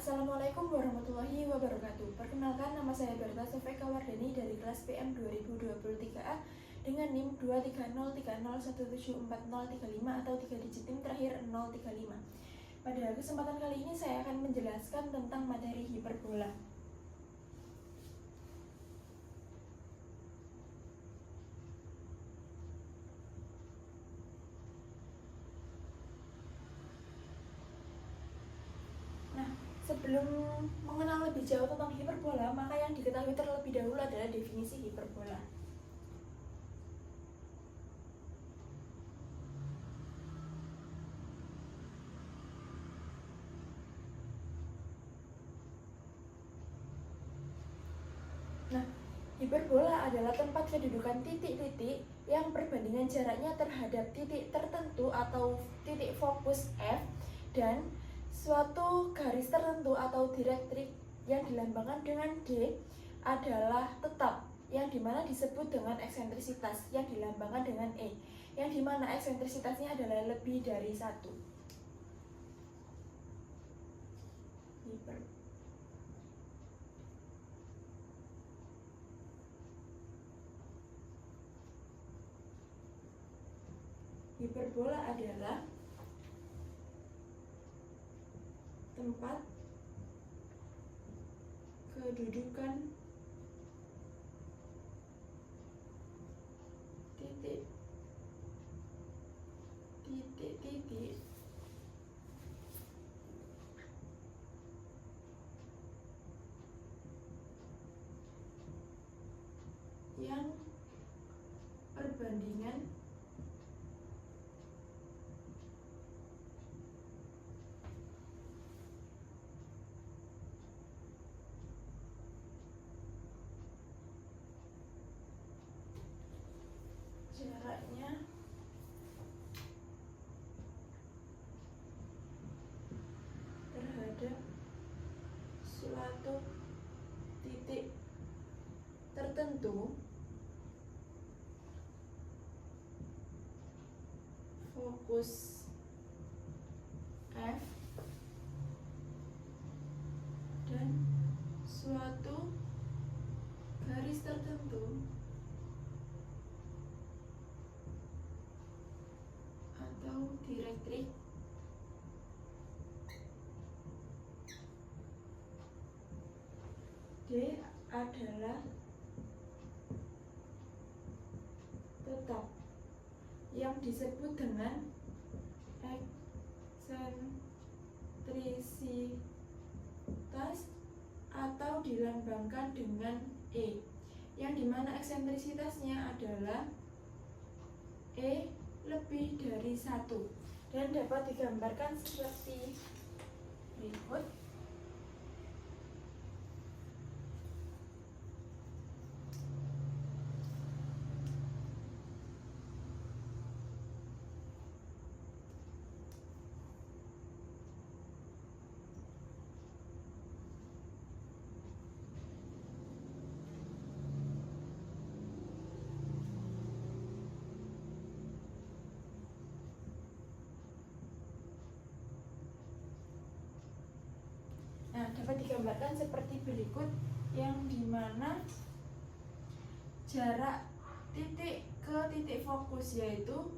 Assalamualaikum warahmatullahi wabarakatuh. Perkenalkan, nama saya Berta Sofeka Wardani dari kelas PM 2023A dengan NIM 23030174035 atau 3 digit NIM terakhir 035. Pada kesempatan kali ini saya akan menjelaskan tentang materi hiperbola. Sebelum mengenal lebih jauh tentang hiperbola, maka yang diketahui terlebih dahulu adalah definisi hiperbola. Hiperbola adalah tempat kedudukan titik-titik yang perbandingan jaraknya terhadap titik tertentu atau titik fokus F dan suatu garis tertentu atau direktrik yang dilambangkan dengan D adalah tetap, yang dimana disebut dengan eksentrisitas yang dilambangkan dengan E, yang dimana eksentrisitasnya adalah lebih dari 1. Hiperbola adalah tempat kedudukan titik-titik yang perbandingan jaraknya terhadap suatu titik tertentu fokus F dan suatu garis tertentu atau direktrik D adalah tetap, yang disebut dengan eksentrisitas atau dilambangkan dengan E, yang dimana eksentrisitasnya adalah E lebih dari 1 dan dapat digambarkan seperti berikut. Dapat digambarkan seperti berikut, yang dimana jarak titik ke titik fokus yaitu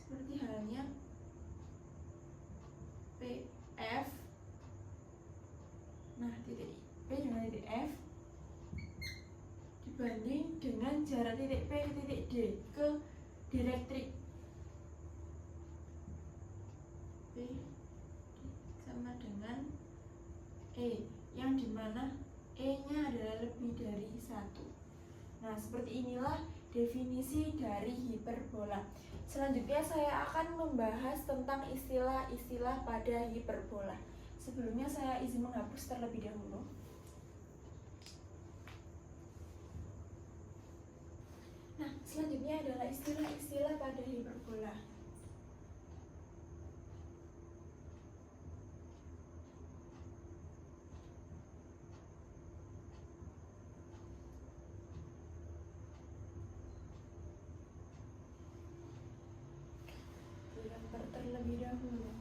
seperti halnya PF. Titik P dengan titik F dibanding dengan jarak titik P ke titik D ke direktrik P sama dengan E, yang dimana E nya adalah lebih dari 1. Seperti inilah definisi dari hiperbola. Selanjutnya saya akan membahas tentang istilah-istilah pada hiperbola. Sebelumnya saya izin menghapus terlebih dahulu. Selanjutnya adalah istilah-istilah pada hiperbola. dahulu.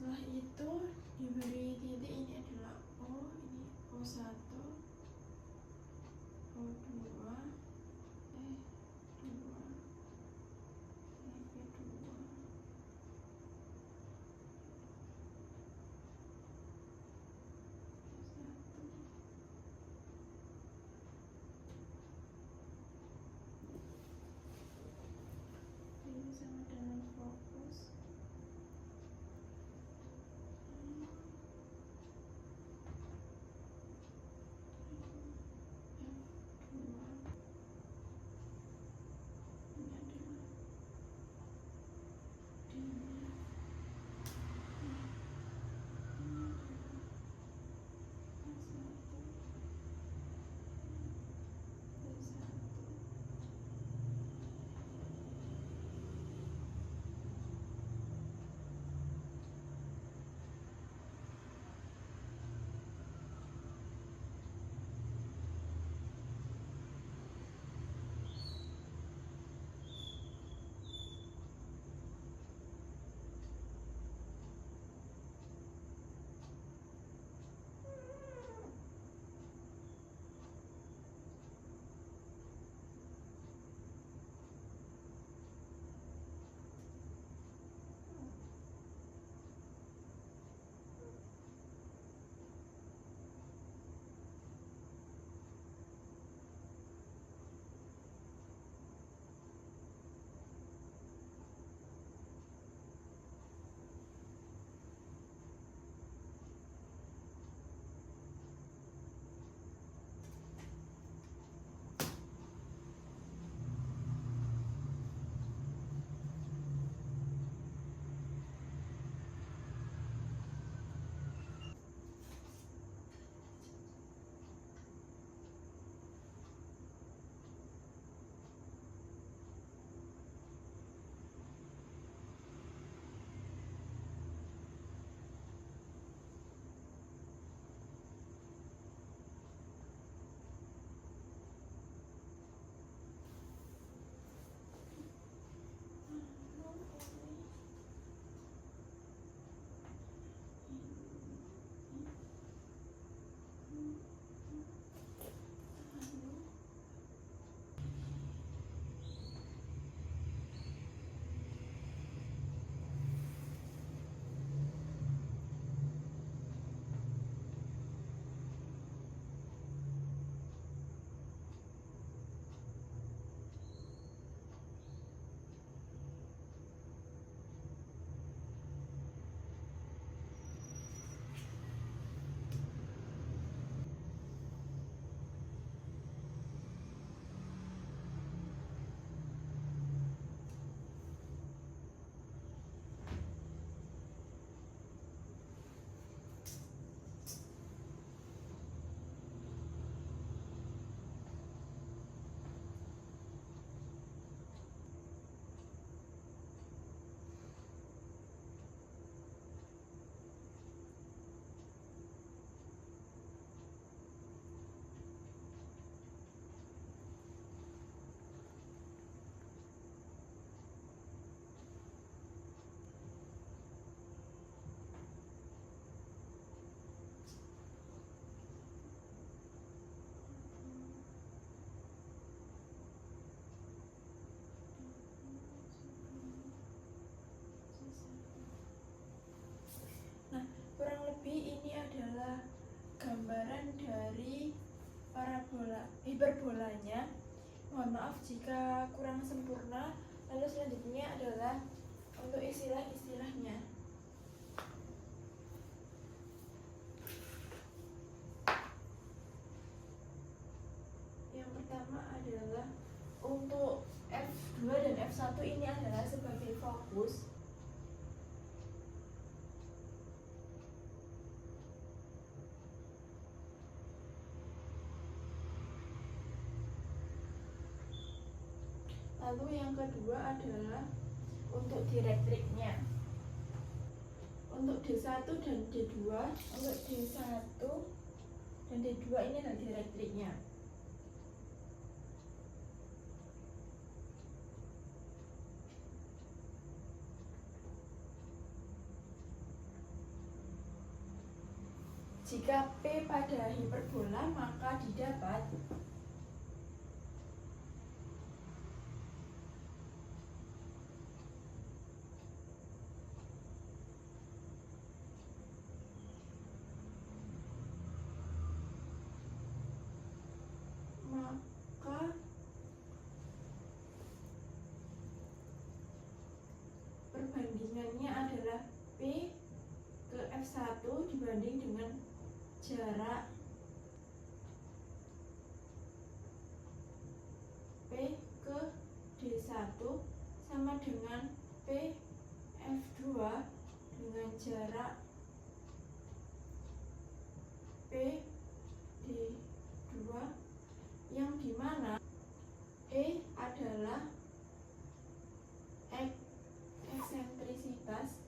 Setelah itu diberi titik, ini adalah O, ini O1, O2, E2, E2, ini sama dengan fokus. Kurang lebih ini adalah gambaran dari hiperbolanya. Mohon maaf jika kurang sempurna. Lalu selanjutnya adalah untuk istilah-istilahnya. Yang pertama adalah untuk F2 dan F1 ini adalah sebagai fokus. Lalu yang kedua adalah untuk direktriknya. Untuk D1 dan D2, untuk D1 dan D2 ini adalah direktriknya. Jika P pada hiperbola, maka didapat perbandingannya adalah P ke F1 dibanding dengan jarak P ke D1 sama dengan P F2 dengan jarak P D2, yang dimana E adalah eksentrisitas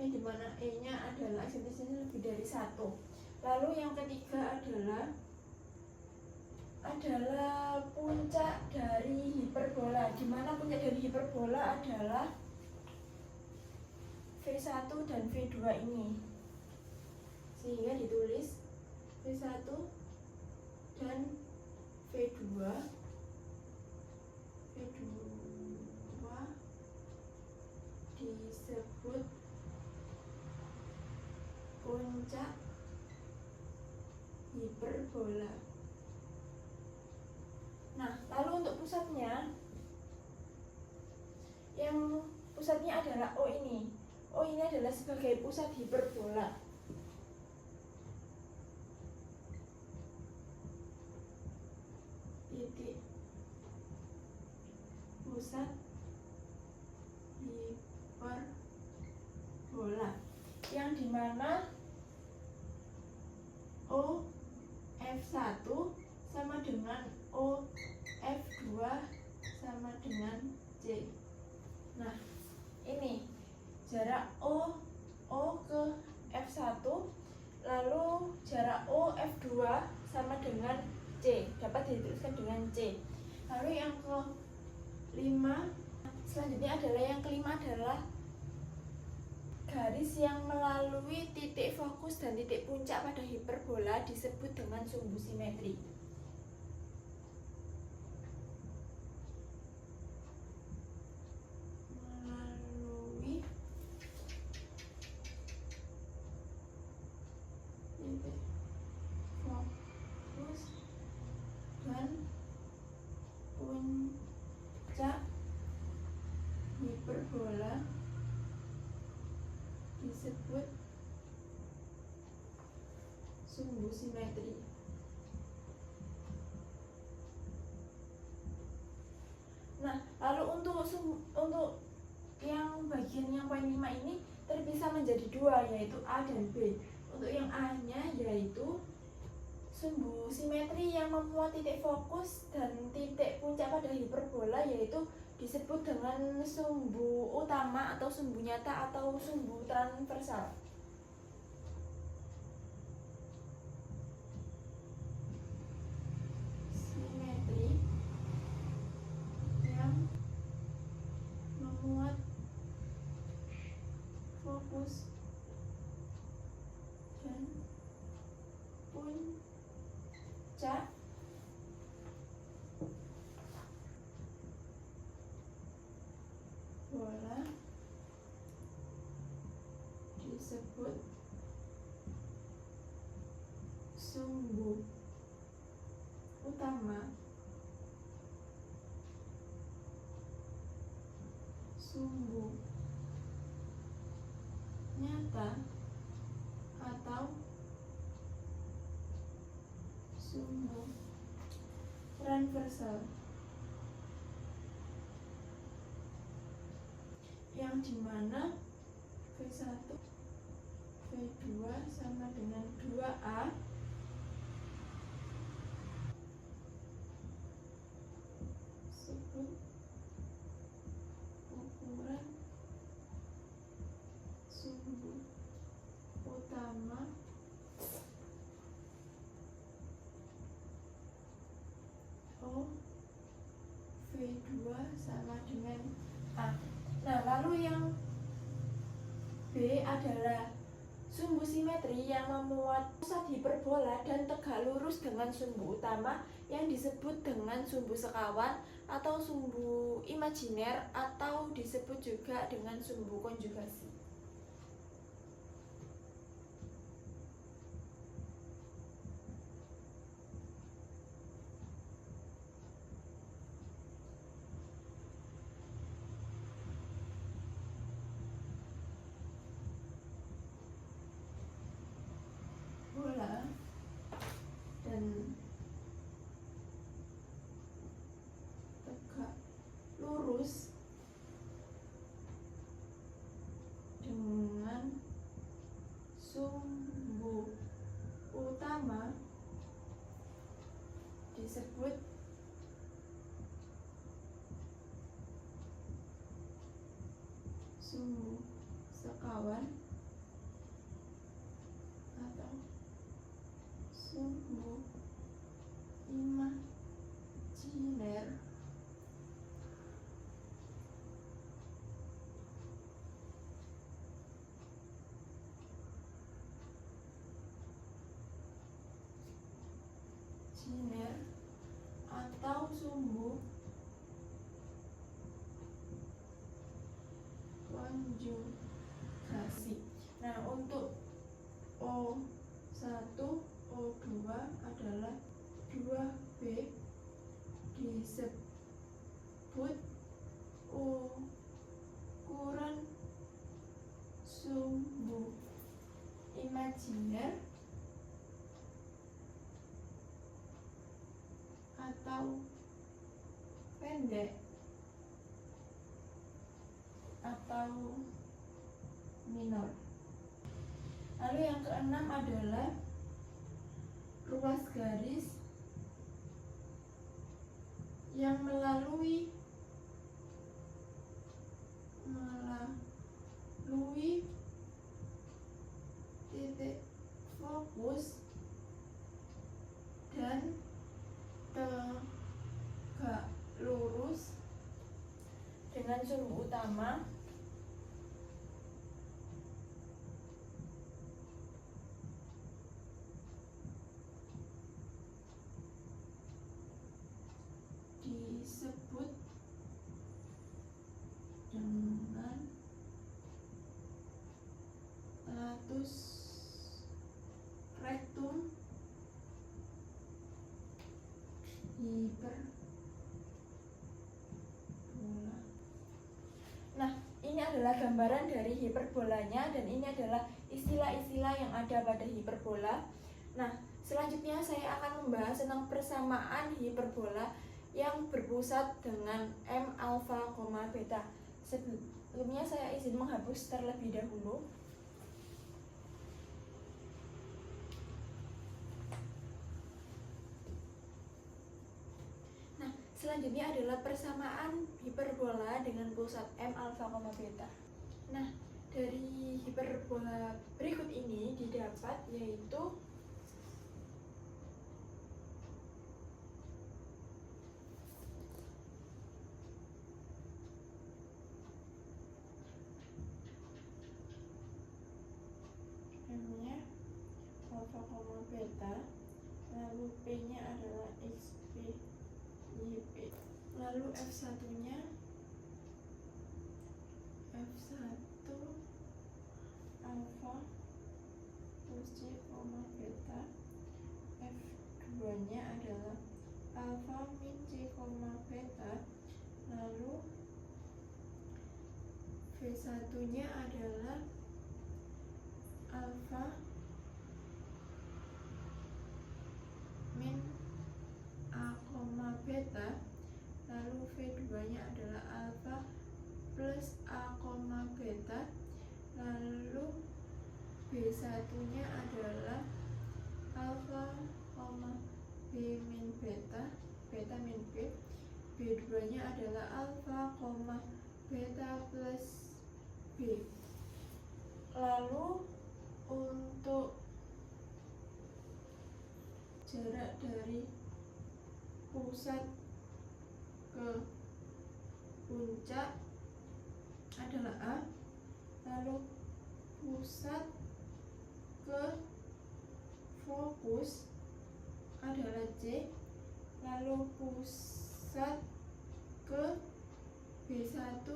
dimana E-nya adalah eksentrisitas lebih dari 1. Lalu yang ketiga adalah puncak dari hiperbola, dimana puncak dari hiperbola adalah V1 dan V2 ini, sehingga ditulis V1 dan V2 disebut puncak hiperbola. Nah, lalu untuk pusatnya, yang pusatnya adalah O ini. O ini adalah sebagai pusat hiperbola. Titik pusat hiperbola, yang dimana O F1 sama dengan O F2 sama dengan C. Nah, ini jarak O ke F1, lalu jarak O F2 sama dengan C, dapat dituliskan dengan C. Lalu yang kelima, selanjutnya yang kelima adalah garis yang melalui titik fokus dan titik puncak pada hiperbola disebut dengan sumbu simetri. Melalui titik fokus dan puncak hiperbola disebut sumbu simetri. Nah, lalu untuk yang bagian yang poin 5 ini terpisah menjadi dua, yaitu A dan B. Untuk yang A-nya yaitu sumbu simetri yang memuat titik fokus dan titik puncak pada hiperbola, yaitu disebut dengan sumbu utama atau sumbu nyata atau sumbu transversal. Simetri yang memuat fokus dan puncak bola disebut sumbu utama, sumbu nyata, atau sumbu transversal, yang dimana V1 V2 sama dengan 2A sebut ukuran sumbu utama O V2 sama dengan A. Nah, lalu yang B adalah sumbu simetri yang memuat pusat hiperbola dan tegak lurus dengan sumbu utama yang disebut dengan sumbu sekawan atau sumbu imajiner atau disebut juga dengan sumbu konjugasi. Bola dan tegak lurus dengan sumbu utama disebut sumbu sekawan atau sumbu imajiner atau sumbu konjugasi. Nah, untuk O1, O2 adalah 2B disebut ukuran sumbu imajiner atau pendek atau minor. Lalu yang keenam adalah ruas garis yang melalui titik fokus dan tegak lurus dengan sumbu utama disebut dengan latus rectum hiperbola. Nah, ini adalah gambaran dari hiperbolanya dan ini adalah istilah-istilah yang ada pada hiperbola. Nah, selanjutnya saya akan membahas tentang persamaan hiperbola yang berpusat dengan M alfa, beta. Sebelumnya saya izin menghapus terlebih dahulu. Nah, selanjutnya adalah persamaan hiperbola dengan pusat M alfa, beta. Nah, dari hiperbola berikut ini didapat yaitu M-nya alfa, beta, lalu P-nya adalah XP, YP, lalu F1-nya F1 alfa plus C, beta, F2-nya adalah alfa min C, beta, lalu V1-nya adalah alfa min A, beta, lalu V2-nya adalah alfa plus A, beta, lalu B1-nya adalah alfa, B min beta, beta min B, B2-nya adalah alfa, beta plus B. Lalu untuk jarak dari pusat ke puncak adalah A, lalu pusat ke fokus adalah C, lalu pusat ke B1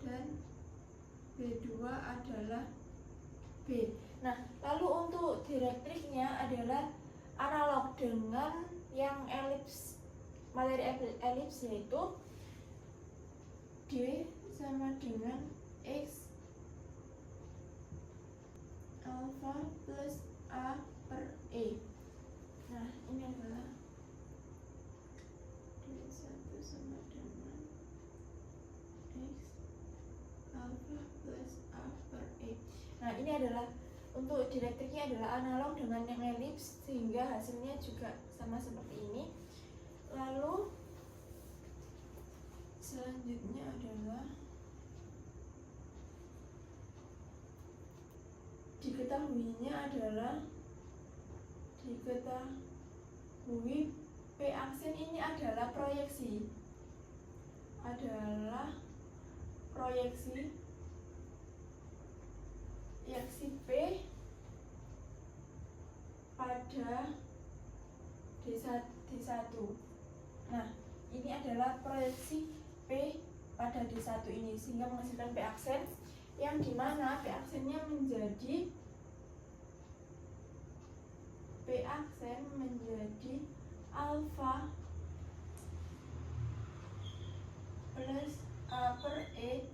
dan B2 adalah B. Nah, lalu untuk direktriknya adalah analog dengan yang elips, materi elips, yaitu D sama dengan X alfa plus A per E. Nah, ini adalah D1 sama dengan X alfa plus A per E. Nah, ini adalah untuk direktriknya adalah analog dengan yang elips, sehingga hasilnya juga sama seperti ini. Lalu selanjutnya adalah diketahui P aksen ini adalah proyeksi P pada D1. Nah, ini adalah proyeksi P pada D1 ini, sehingga menghasilkan P aksen, yang dimana P aksennya menjadi alfa plus A per E,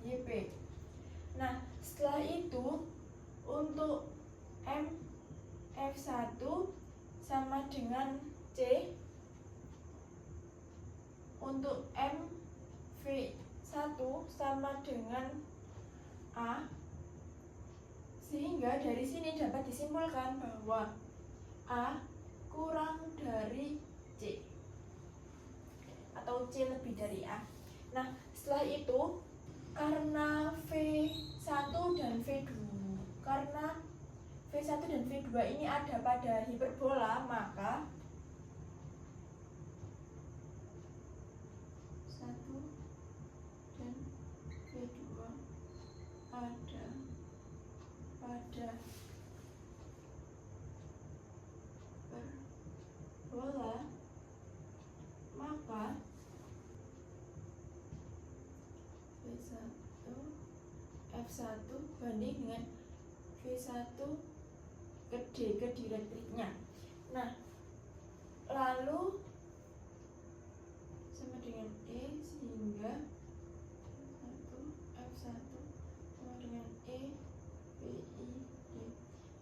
YP. Nah, setelah itu untuk M F1 sama dengan C, untuk M V1 sama dengan A, sehingga dari sini dapat disimpulkan bahwa A kurang dari C atau C lebih dari A. Nah, setelah itu karena V1 dan V2 ini ada pada hiperbola, maka 1 dan V2 ada pada hiperbola, maka F1 banding dengan V1 ke D, ke direktriknya. Nah, lalu sama dengan E, sehingga F1 sama dengan E PI D.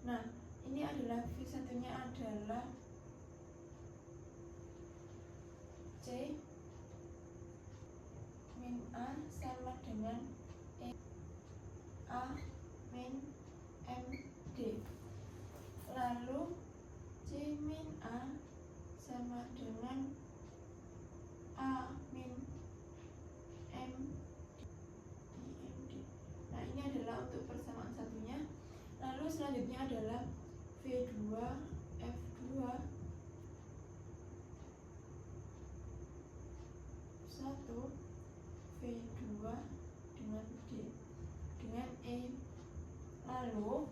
Nah, ini adalah V1 nya adalah C min A sama dengan E A min M D. Lalu C min A sama dengan A min M D. Nah, ini adalah untuk persamaan satunya. Lalu selanjutnya adalah V2 F2 1 V2 dengan D dengan E, lalu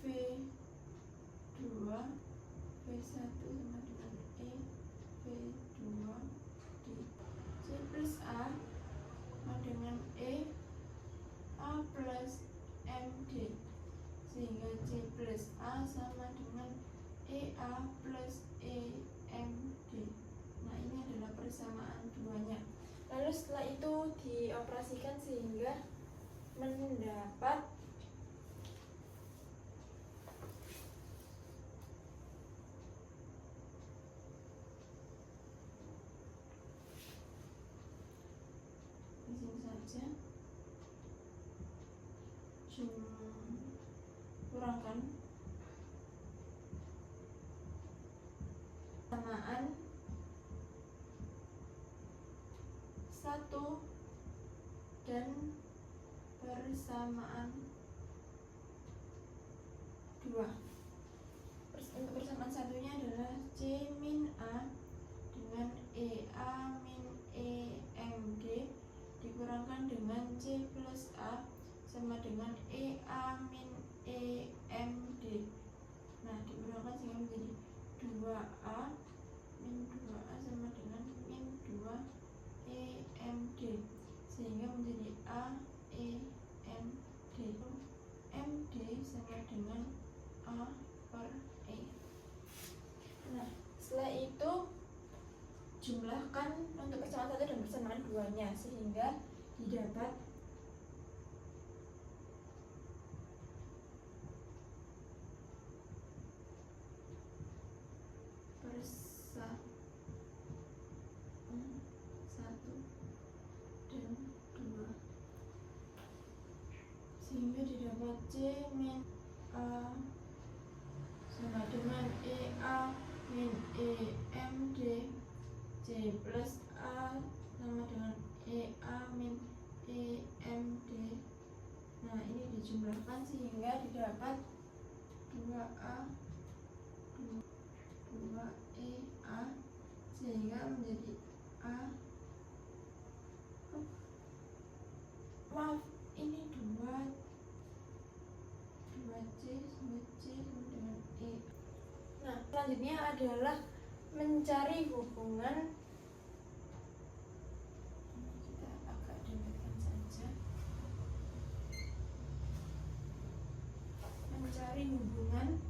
V2 V1 sama dengan E V2 D, C plus A sama dengan E A plus MD, sehingga C plus A sama dengan EA plus EMD. Nah, ini adalah persamaan duanya. Lalu setelah itu dioperasikan sehingga mendapat saja kurangkan samaan 1 dan persamaan 2. Untuk persamaan satunya adalah C min A dengan EA min EMD dikurangkan dengan C plus A sama dengan EA min EMD. Nah, dikurangkan sehingga menjadi 2A min 2A sama dengan min 2 EMD, sehingga menjadi A EMD. MD sama dengan A per E. Nah, setelah itu jumlahkan untuk persamaan 1 dan persamaan 2-nya sehingga didapat persamaan 1 dan 2, sehingga didapat C min A sama dengan EA min EMD, C plus A sama dengan EA min EMD. Nah, ini dijumlahkan sehingga didapat 2A 2EA, sehingga menjadi A, maaf, ini 2C sama dengan E. Nah, selanjutnya adalah mencari hubungan. Kita agak demikian saja. Mencari hubungan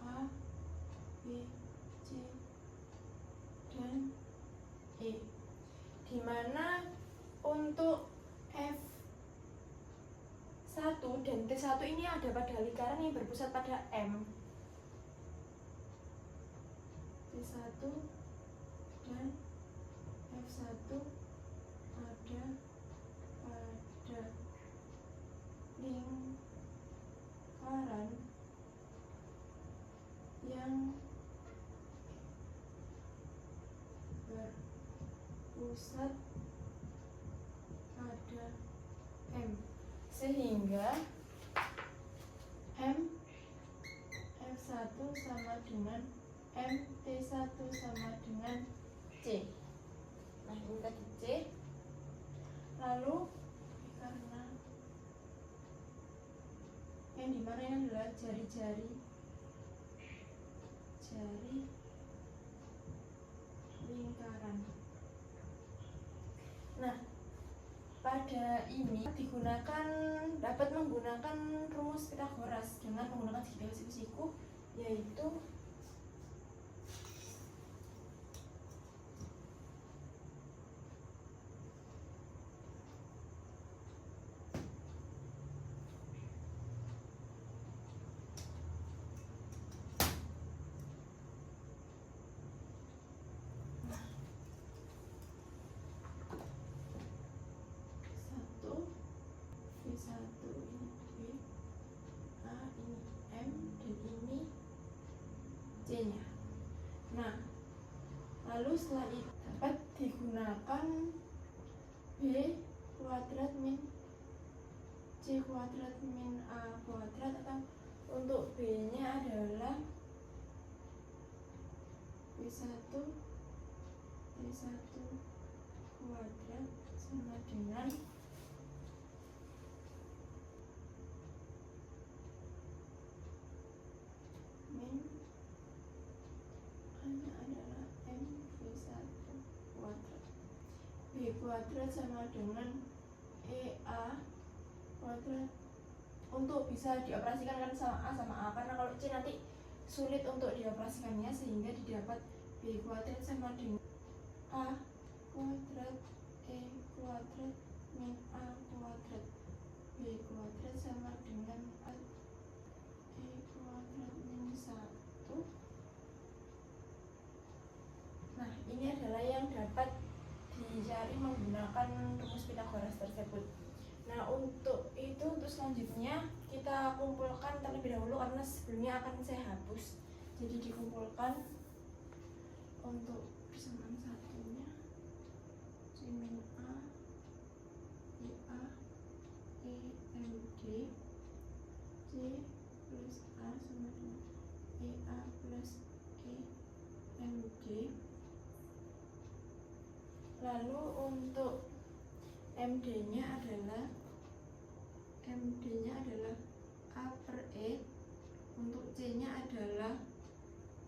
A, B, C, dan E, di mana untuk F1 dan T1 ini ada pada lingkaran yang berpusat pada M. T1 dan F1 ada pada lingkaran yang berpusat pada M, sehingga M F1 sama dengan M T1 sama dengan C. Nah, ini tadi C. Lalu karena yang dimana ini adalah jari lingkaran. Nah, pada ini dapat menggunakan rumus Pythagoras dengan menggunakan segitiga siku-siku, yaitu B1 ini B, A ini M, dan ini C-nya. Nah, lalu setelah itu dapat digunakan B kuadrat min C kuadrat min A kuadrat, atau untuk B-nya adalah B1 T1 kuadrat sama dengan min A-nya adalah M B1 kuadrat. B kuadrat sama dengan EA kuadrat. Untuk bisa dioperasikan kan sama A sama A, karena kalau C nanti sulit untuk dioperasikannya, sehingga didapat B kuadrat sama dengan A kuadrat E kuadrat min A kuadrat. B kuadrat sama dengan A E kuadrat min 1. Nah, ini adalah yang dapat dicari menggunakan rumus Pythagoras tersebut. Nah, untuk selanjutnya kita kumpulkan terlebih dahulu karena sebelumnya akan saya hapus. Jadi dikumpulkan untuk persamaan satunya C min A EA EMD, C plus A sama dengan plus E MD. Lalu untuk MD-nya adalah A per E, untuk C-nya adalah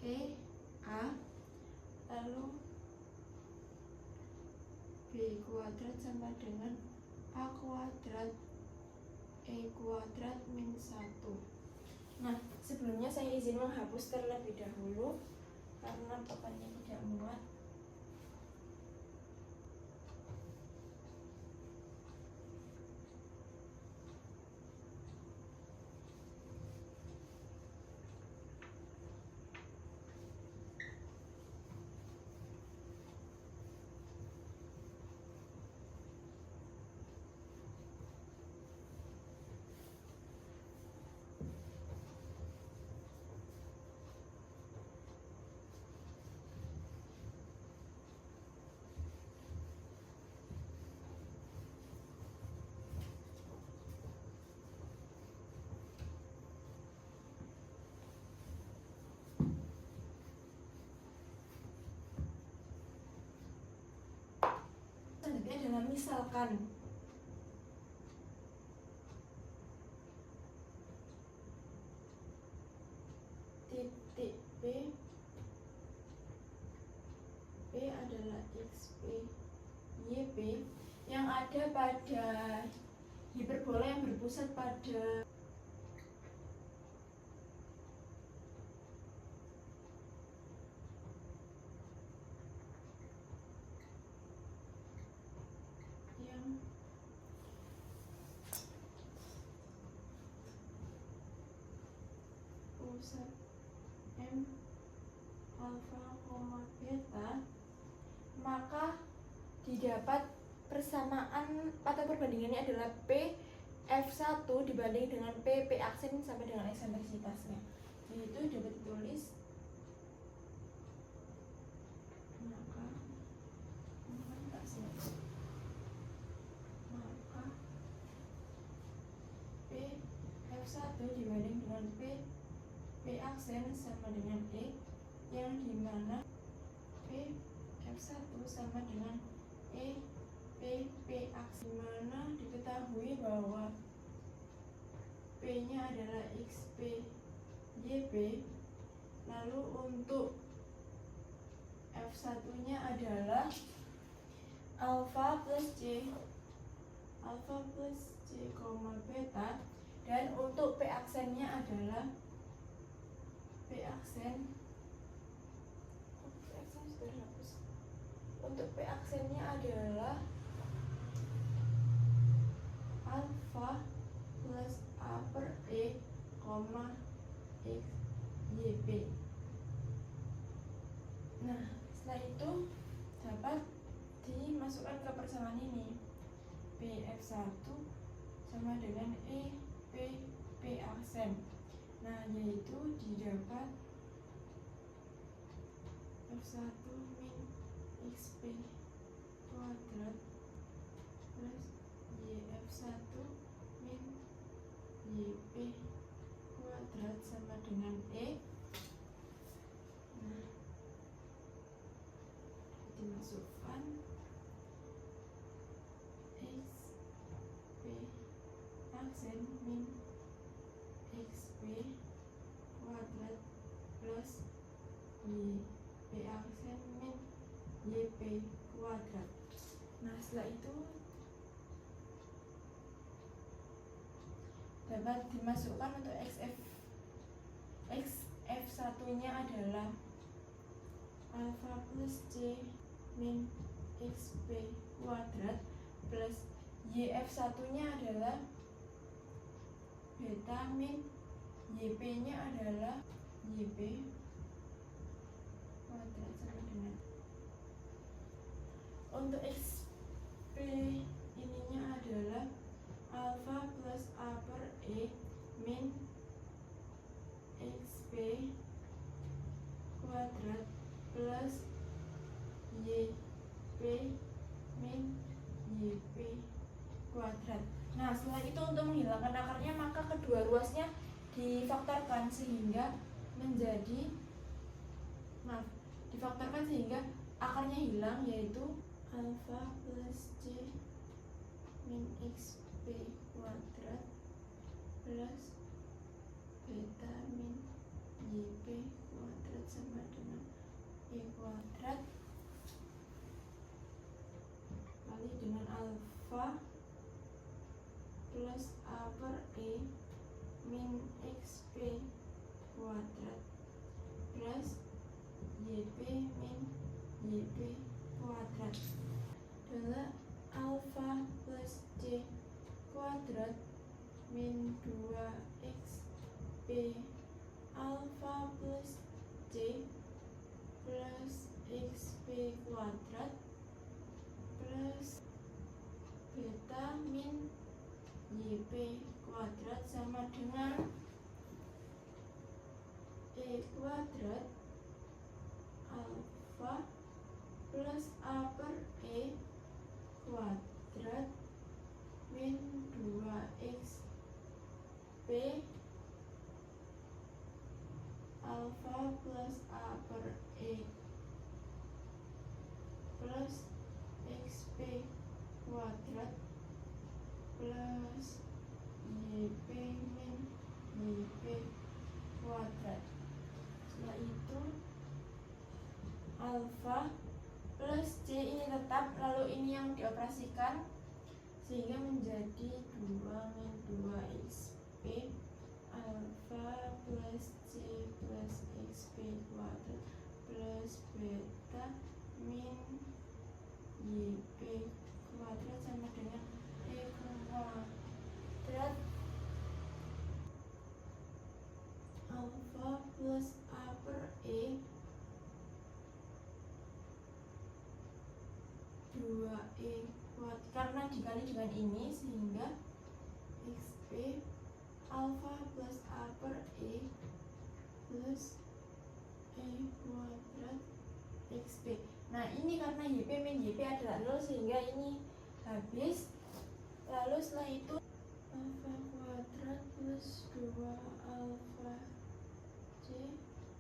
E A, lalu B kuadrat sama dengan A kuadrat E kuadrat min 1. Nah, sebelumnya saya izin menghapus terlebih dahulu karena papannya tidak muat. Selanjutnya adalah misalkan. Titik P adalah XP YP yang ada pada hiperbola yang berpusat pada pusat M alfa, beta, maka didapat persamaan atau perbandingannya adalah P F1 dibanding dengan P aksen sampai dengan eksentrisitasnya. Yaitu dapat ditulis maka P F1 dibanding dengan P aksen sama dengan E, yang dimana P F1 sama dengan E P aksen, dimana diketahui bahwa P nya adalah XP YP. Lalu untuk F1 nya adalah alfa plus C beta, dan untuk P aksennya adalah untuk P aksennya adalah alfa plus A per E, X YP. Nah, setelah itu dapat dimasukkan ke persamaan ini. PF1 sama dengan P aksen. Nah, yaitu didapat F1 min XP kuadrat plus YF1 min YP kuadrat sama dengan E. Nah, dimasukkan XP aksen min XP kuadrat plus YP aksen min YP kuadrat. Nah, setelah itu dapat dimasukkan untuk XF1 nya adalah alfa plus C min XP kuadrat plus YF1 nya adalah beta min YP nya adalah YP kuadrat sama dengan, untuk XP ininya adalah alfa plus A per E min XP kuadrat plus YP min YP kuadrat. Nah, setelah itu untuk menghilangkan akarnya maka kedua ruasnya difaktorkan sehingga menjadi difaktorkan sehingga akarnya hilang, yaitu alfa plus c min xp kuadrat plus beta min yp kuadrat sama dengan e kuadrat kali dengan alfa plus a per e min xp kuadrat plus yp min yp kuadrat adalah alfa plus c kuadrat min 2xp alfa plus c plus xp kuadrat plus beta min yp kuadrat sama dengan e kuadrat alfa plus a per e kuadrat min 2xp alfa plus a per e plus xp kuadrat plus yp min yp kuadrat. Setelah itu alfa plus c ini tetap, lalu ini yang dioperasikan sehingga menjadi 2 min 2xp alfa plus c plus xp kuadrat plus beta min yp kuadrat sama dengan e kuadrat alfa plus a per e 2e kuadrat, karena dikali dengan ini sehingga xp alfa plus a per e plus e kuadrat xp. Nah ini karena yp min yp adalah 0 sehingga ini habis. Lalu setelah itu alfa kuadrat plus 2 alfa c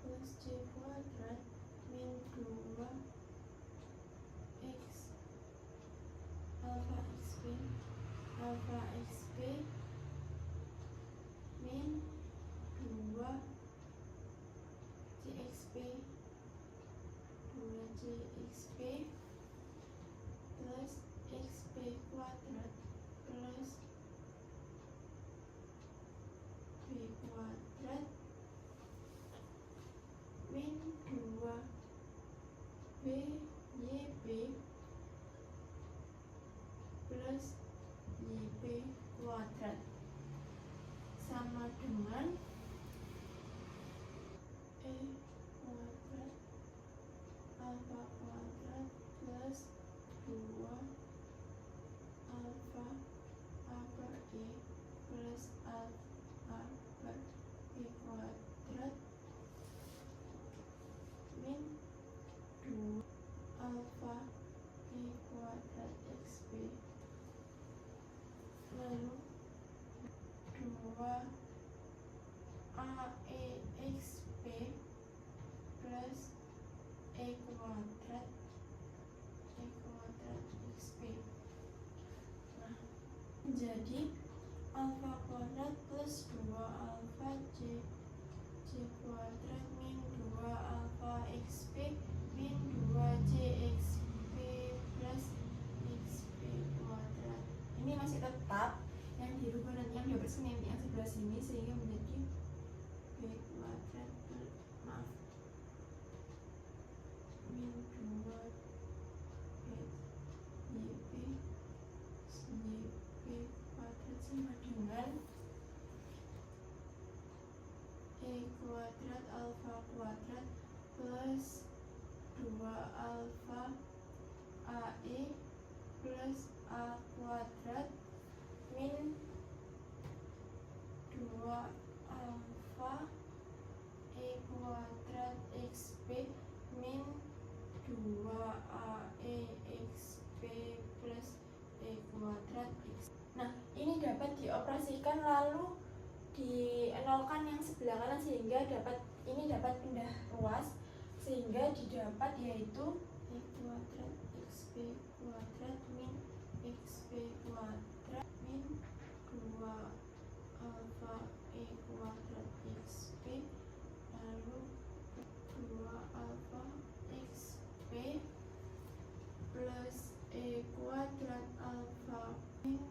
plus c kuadrat min 2 x alfa xp min 2 cxp 2 cxp plus xp kuadrat plus b kuadrat min 2 b yp plus yp kuadrat sama dengan e kuadrat alfa kuadrat plus 2 alfa a per e plus alfa per e kuadrat min 2 alfa e kuadrat xp lalu 2 ae xp plus e kuadrat xp. Nah, menjadi alfa kuadrat plus 2 alfa c kuadrat min 2 alfa xp min 2 c xp plus xp kuadrat. Ini masih tetap, yang dirubah dan yang dioperasikan yang sebelah sini sehingga menjadi b kuadrat min 2 yp kuadrat sama dengan e kuadrat alfa kuadrat plus 2 alfa ae plus a kuadrat min 2 alfa e kuadrat xp min 2 ae xp plus e kuadrat x. Nah ini dapat dioperasikan lalu dienolkan yang sebelah kanan sehingga ini dapat pindah ruas sehingga didapat yaitu e kuadrat xp kuadrat min xp kuadrat min 2 alfa e kuadrat xp lalu 2 alfa xp plus e kuadrat alfa min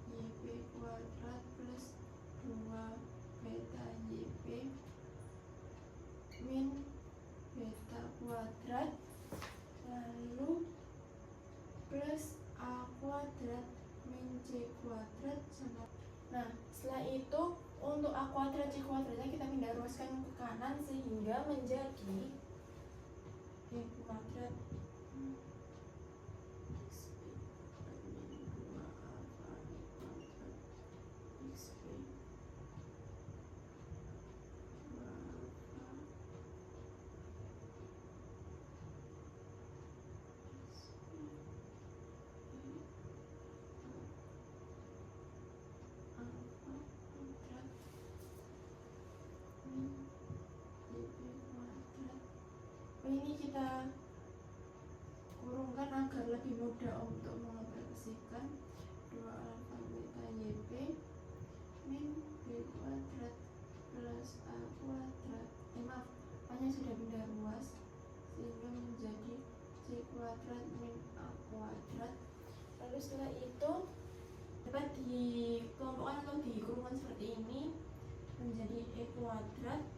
yp kuadrat plus 2 beta yp min beta kuadrat lalu plus a kuadrat min c kuadrat sama. Nah, setelah itu untuk a kuadrat c kuadratnya kita pindah ruaskan ke kanan sehingga menjadi e kuadrat ini kita kurungkan agar lebih mudah untuk mengoperasikan 2 alfa beta yp min b kuadrat plus a kuadrat maaf, a-nya sudah pindah ruas sehingga menjadi c kuadrat min a kuadrat. Lalu setelah itu dapat dikelompokkan atau dikurungkan seperti ini menjadi e kuadrat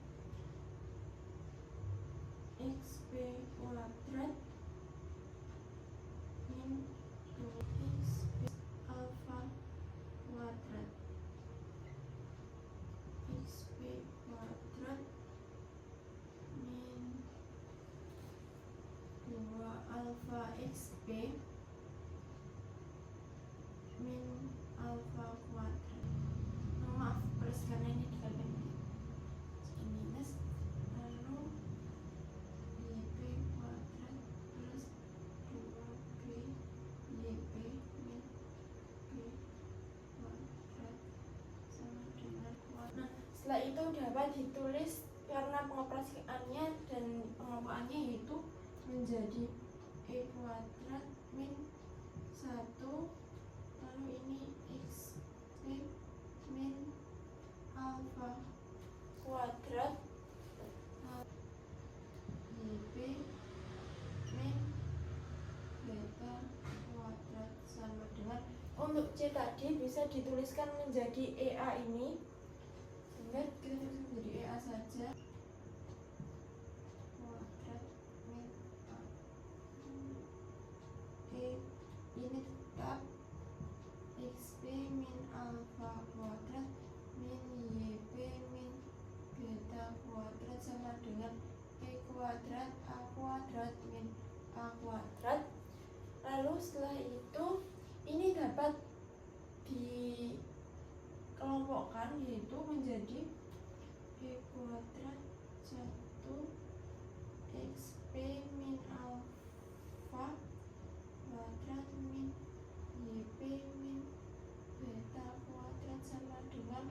xp kuadrat min 2xp alfa kuadrat xp kuadrat min 2 alfa xp min alfa kuadrat. Maaf, plus karena ini dikalikan minus, lalu yp kuadrat plus 2b yp min b kuadrat sama dengan kuadrat. Nah, setelah itu dapat ditulis karena pengoperasiannya dan pengelompokannya yaitu menjadi e kuadrat min 1 lalu ini xp min alfa kuadrat yp min beta kuadrat sama dengan, untuk c tadi bisa dituliskan menjadi ea ini sehingga kita tulis menjadi ea saja kuadrat min a. Ini tetap xp min alfa kuadrat min yp min beta kuadrat sama dengan e kuadrat a kuadrat min a kuadrat. Lalu setelah itu ini dapat dikelompokkan yaitu menjadi e kuadrat 1 xp min alfa kuadrat min yp min beta kuadrat sama dengan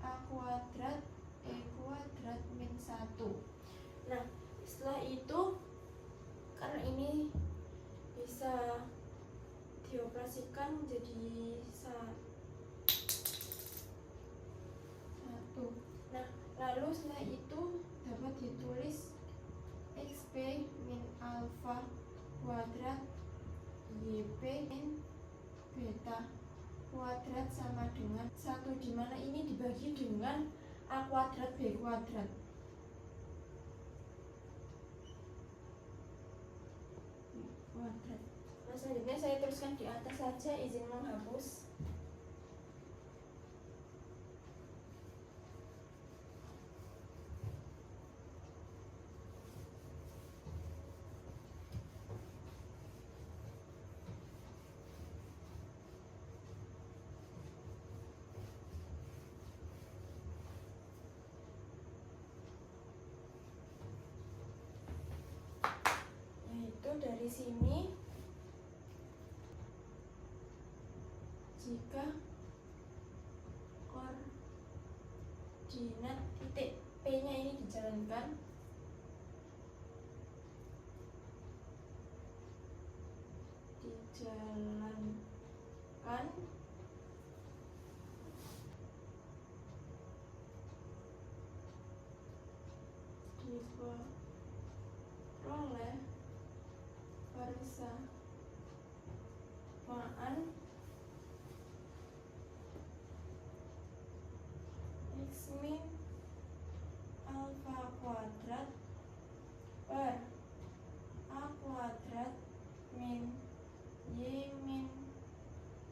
a kuadrat e kuadrat min 1. Nah, setelah itu karena ini bisa dioperasikan menjadi 1. Nah, lalu setelah itu dapat ditulis xp min alfa kuadrat yp min beta kuadrat sama dengan 1, dimana ini dibagi dengan a kuadrat b kuadrat. Nah, selanjutnya saya tuliskan di atas saja, izin menghapus. Yaitu dari sini jika koordinat titik P-nya ini dijalankan. Diperoleh persamaan X min alfa kuadrat per A kuadrat min Y min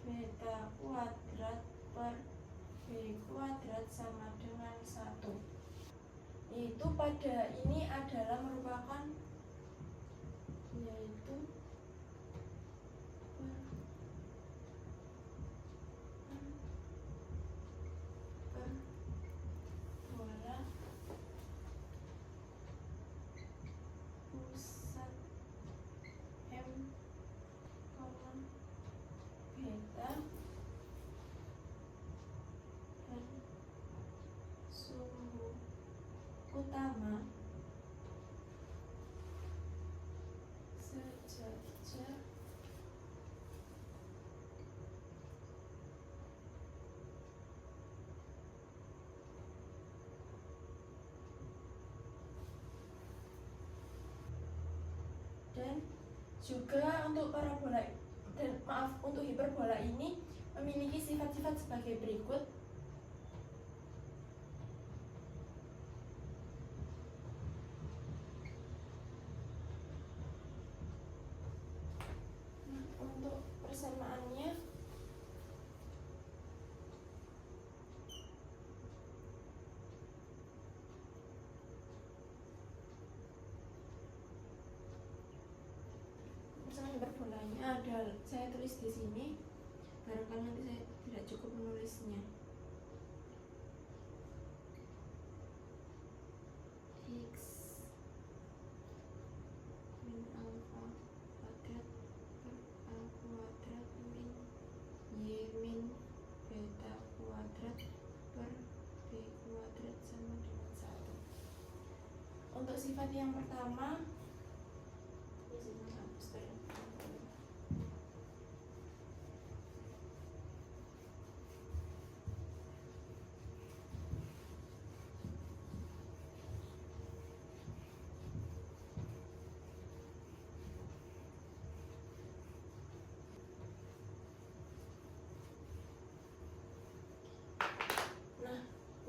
beta kuadrat per B kuadrat sama dengan 1. Yaitu pada ini adalah merupakan parabola pusat M, beta dan sumbu utama sejajar dan juga untuk parabola dan untuk hiperbola ini memiliki sifat-sifat sebagai berikut. Untuk persamaannya hiperbolanya ada, saya tulis di sini barangkali nanti saya tidak cukup menulisnya. X min alfa kuadrat per A kuadrat min Y min beta kuadrat per B kuadrat sama dengan 1. Untuk sifat yang pertama,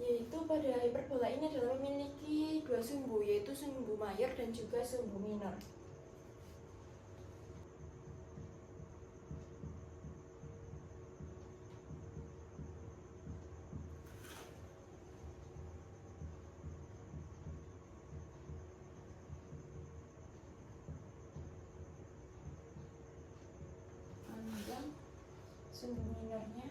yaitu pada hiperbola ini adalah memiliki dua sumbu, yaitu sumbu mayor dan juga sumbu minor. Panjang sumbu minornya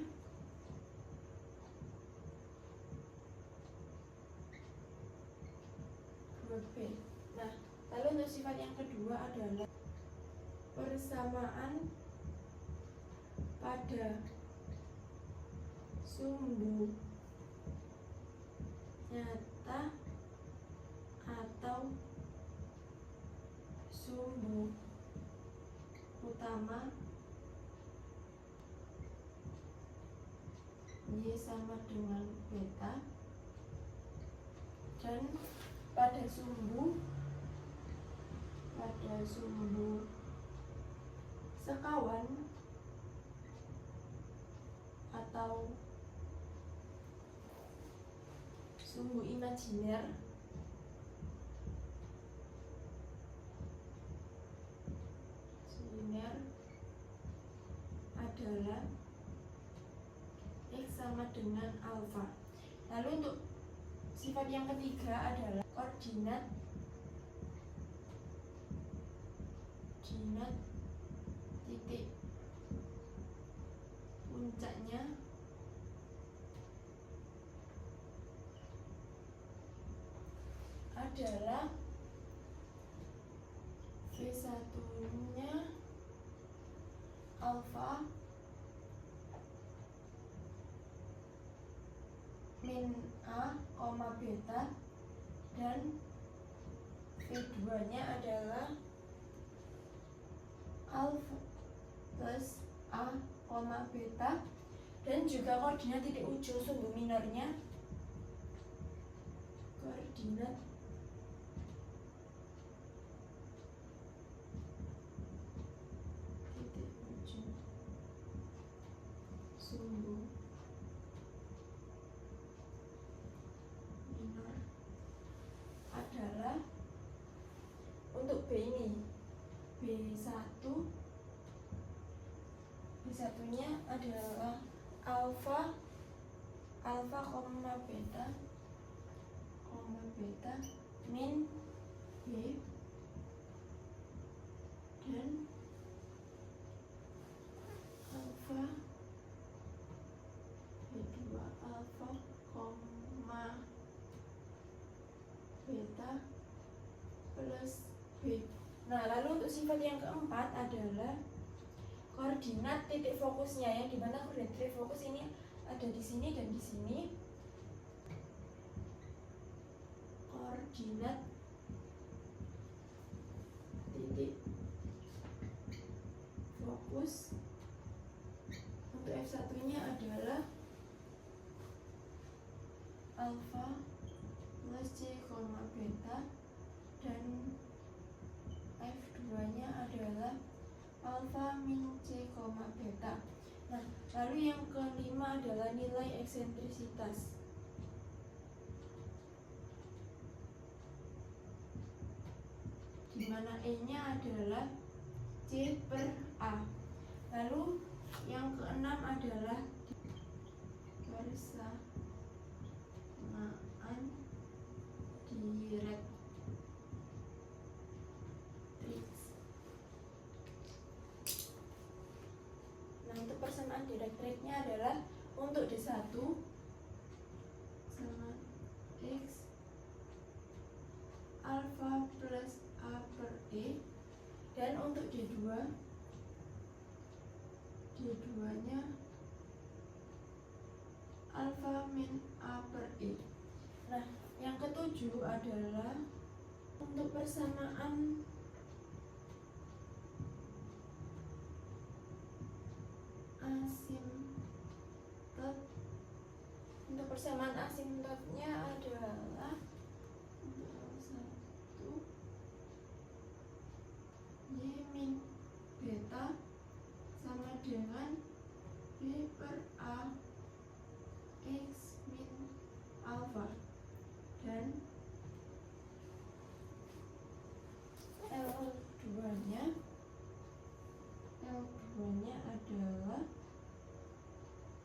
B. Nah, lalu untuk sifat yang kedua adalah persamaan pada sumbu nyata atau sumbu utama Y sama dengan beta, dan pada sumbu sekawan atau sumbu imajiner adalah X sama dengan alfa. Lalu untuk sifat yang ketiga adalah koordinat titik puncaknya adalah V1-nya alfa min A, beta dan V2 nya adalah alfa plus A, beta, dan juga koordinat titik ujung sumbu minornya, koordinat titik ujung sumbu minor adalah, untuk B ini B1 nya adalah alfa beta min B, dan alfa B2 alfa beta plus B. Nah, lalu untuk sifat yang keempat adalah koordinat titik fokusnya, yang dimana koordinat titik fokus ini ada di sini dan di sini. Koordinat titik fokus untuk F1 nya adalah alfa plus C, beta, dan F2 nya adalah alfa min C, beta. Nah, lalu yang kelima adalah nilai eksentrisitas, di mana E nya adalah C per A. Lalu yang keenam adalah persamaan direktrix. Nah, untuk persamaan direktrixnya adalah untuk D1 sama X alfa plus A per E, dan untuk D2 nya alfa min A per E. Nah, yang ketujuh adalah untuk persamaan asimtot. Untuk persamaan asimtotnya adalah untuk Y min beta sama dengan B per A X min alfa, dan L2 nya adalah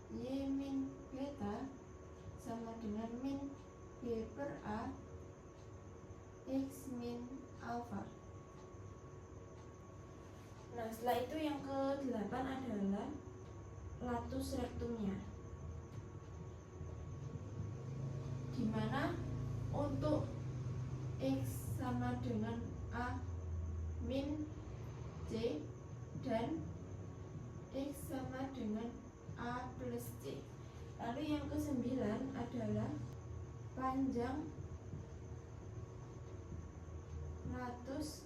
Y min beta sama dengan min B per A X min alfa. Nah, setelah itu yang ke-8 adalah latus rektumnya, dimana untuk X sama dengan A min C dan X sama dengan A plus C. Lalu yang ke-9 adalah panjang latus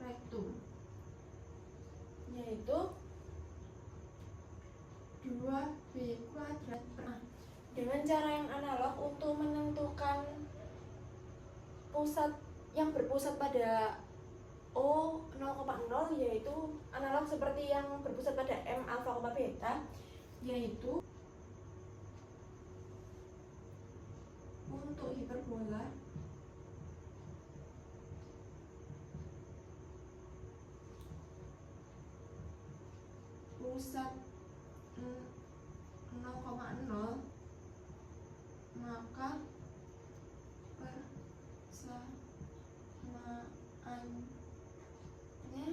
rektum, yaitu 2B kuadrat per. Dengan cara yang analog untuk menentukan pusat yang berpusat pada O 0,0, yaitu analog seperti yang berpusat pada M alfa, beta, yaitu untuk hiperbola pusat 0,0, maka persamaannya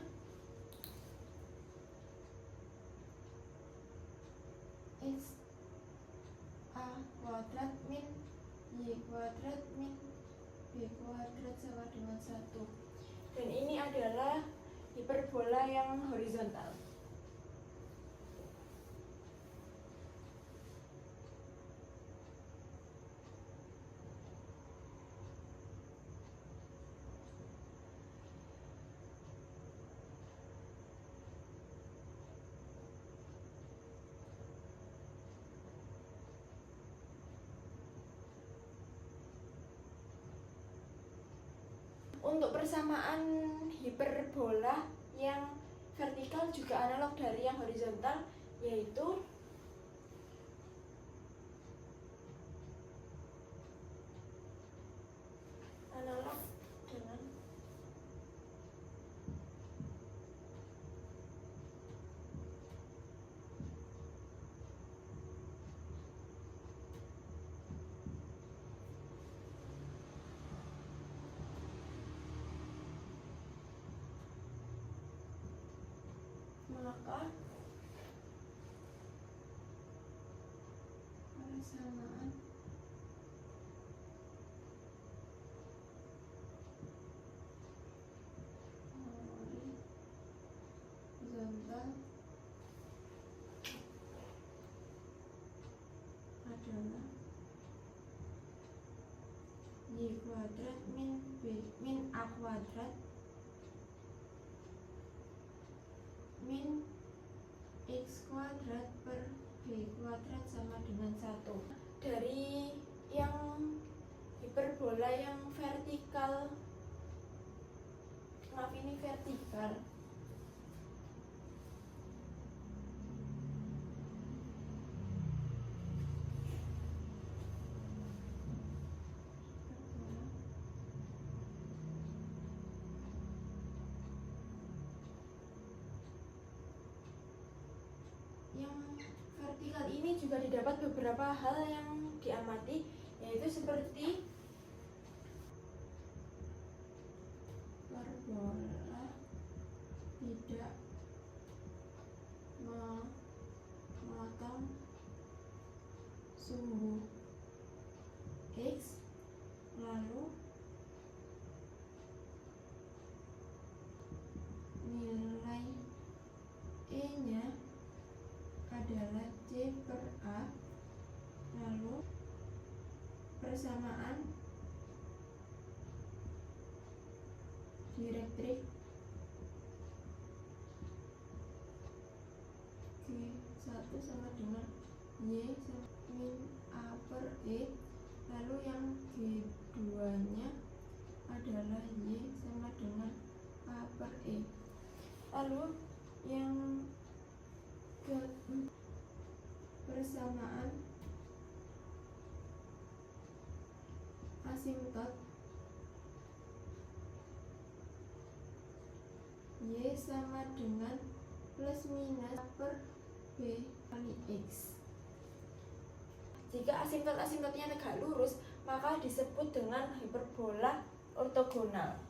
X A kuadrat min Y kuadrat min B kuadrat sama dengan 1. Dan ini adalah hiperbola yang horizontal. Untuk persamaan hiperbola yang vertikal juga analog dari yang horizontal, yaitu analog dengan maka persamaan horizontal adalah y kuadrat min a kuadrat min x kuadrat per b kuadrat sama dengan 1. Dari yang hiperbola yang vertikal, maaf ini vertikal, yang vertikal ini juga didapat beberapa hal yang diamati, yaitu seperti parabola tidak memotong sumbu x, lalu nilai e nya adalah C per A, lalu persamaan direktrik G1 sama dengan Y min A per E, lalu yang G2 nya adalah Y sama dengan A per E. Lalu yang ke persamaan asimtot Y sama dengan plus minus A per B kali X. Jika asimtot-asimtotnya tegak lurus, maka disebut dengan hiperbola ortogonal.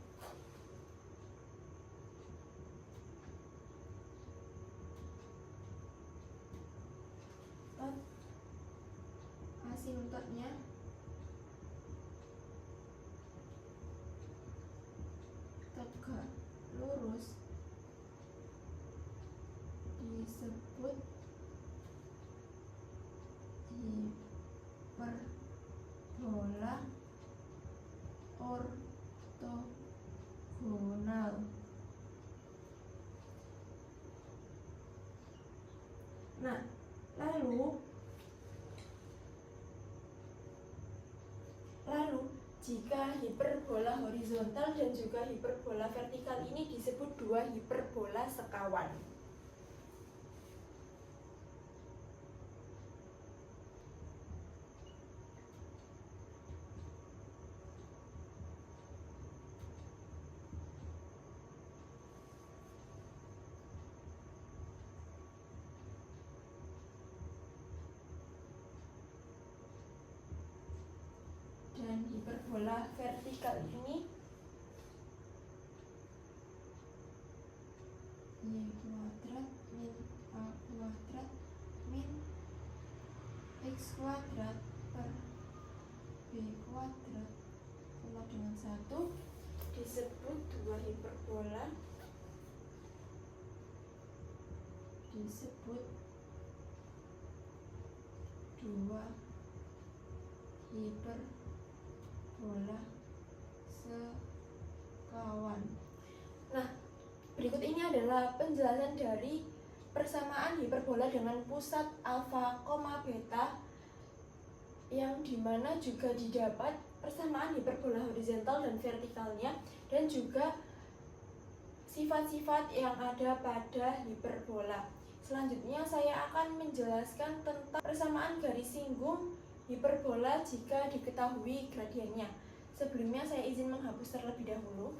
Asimtotnya tegak lurus disebut hiperbola ortogonal. Nah, lalu jika hiperbola horizontal dan juga hiperbola vertikal ini disebut dua hiperbola sekawan. Dan hiperbola vertikal ini Y kuadrat min A kuadrat min X kuadrat per B kuadrat sama dengan 1 disebut dua hiperbola, disebut dua hiperbola sekawan. Nah, berikut ini adalah penjelasan dari persamaan hiperbola dengan pusat alfa, beta, yang dimana juga didapat persamaan hiperbola horizontal dan vertikalnya, dan juga sifat-sifat yang ada pada hiperbola. Selanjutnya saya akan menjelaskan tentang persamaan garis singgung hiperbola jika diketahui gradiennya. Sebelumnya saya izin menghapus terlebih dahulu.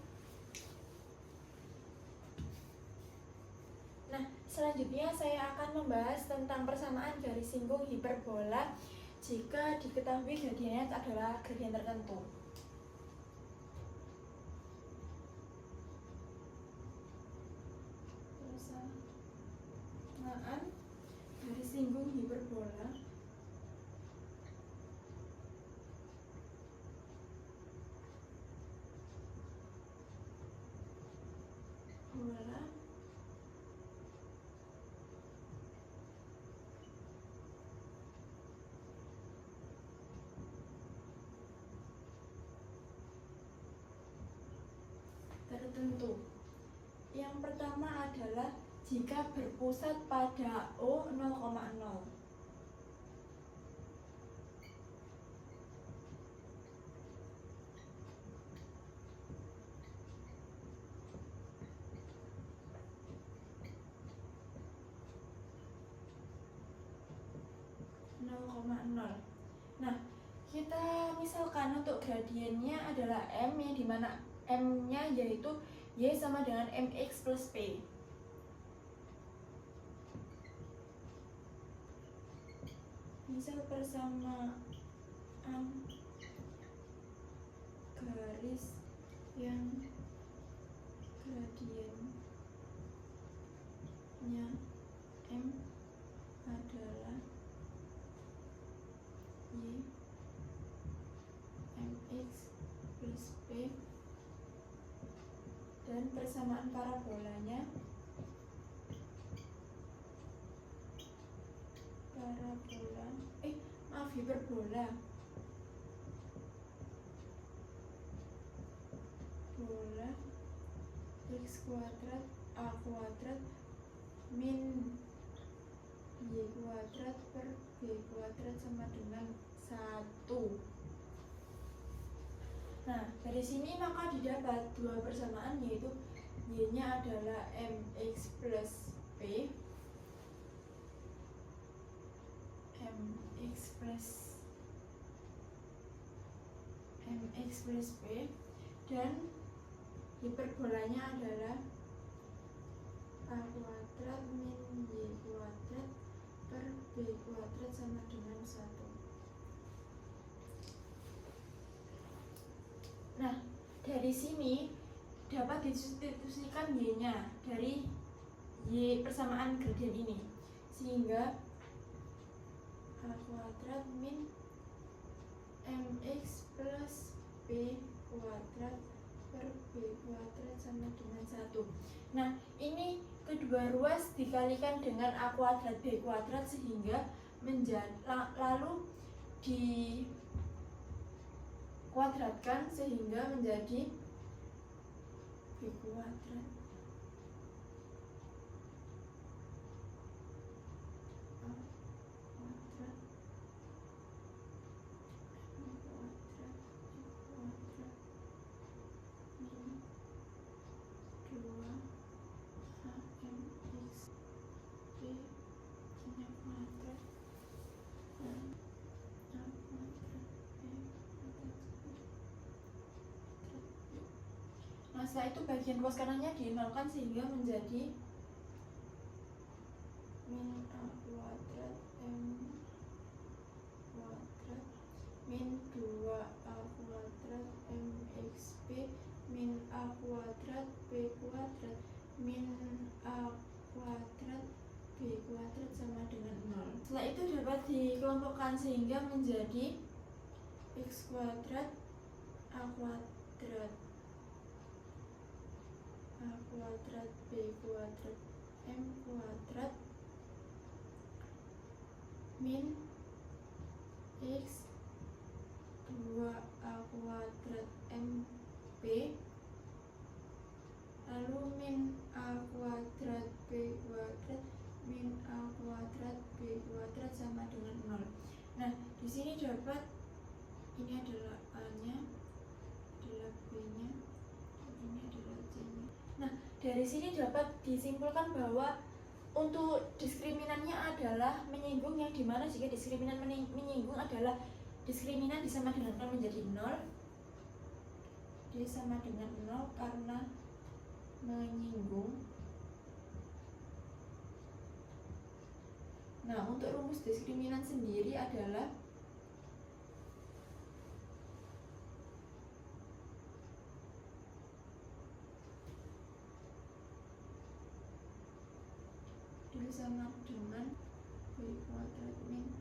Nah, selanjutnya saya akan membahas tentang persamaan garis singgung hiperbola jika diketahui gradiennya adalah gradien tertentu. Persamaan garis singgung hiperbola tertentu. Yang pertama adalah jika berpusat pada O 0,0. Nah, kita misalkan untuk gradiennya adalah M, yang dimana M-nya yaitu Y sama dengan MX plus P. Misal persamaan garis yang gradiennya M adalah Y MX plus P, dan persamaan parabolanya hiperbola bola X kuadrat A kuadrat min Y kuadrat per B kuadrat sama dengan 1. Nah, dari sini maka didapat dua persamaan, yaitu Y-nya adalah MX plus P, MX plus P, dan hiperbolanya adalah A kuadrat min Y kuadrat per B kuadrat sama dengan 1. Nah, dari sini dapat disubstitusikan Y-nya dari Y persamaan gradien ini, sehingga A kuadrat min MX plus B kuadrat per B kuadrat sama dengan 1. Nah, ini kedua ruas dikalikan dengan A kuadrat B kuadrat sehingga lalu dikuadratkan sehingga menjadi B kuadrat Nah, setelah itu bagian ruas kanannya dinolkan sehingga menjadi min A kuadrat M kuadrat min 2A kuadrat MXP min A kuadrat B kuadrat min A kuadrat B kuadrat sama dengan 0. Setelah itu dapat dikelompokkan sehingga menjadi X kuadrat A kuadrat B kuadrat M kuadrat min X 2A kuadrat MP lalu min A kuadrat B kuadrat min A kuadrat B kuadrat sama dengan 0. Nah, di sini dapat Ini adalah A-nya, adalah B-nya, dan ini adalah C-nya. Nah, dari sini dapat disimpulkan bahwa untuk diskriminannya adalah menyinggung, yang dimana jika diskriminan menyinggung adalah diskriminan disamakan menjadi 0, D sama dengan 0 karena menyinggung. Nah, untuk rumus diskriminan sendiri adalah D sama dengan B kuadrat min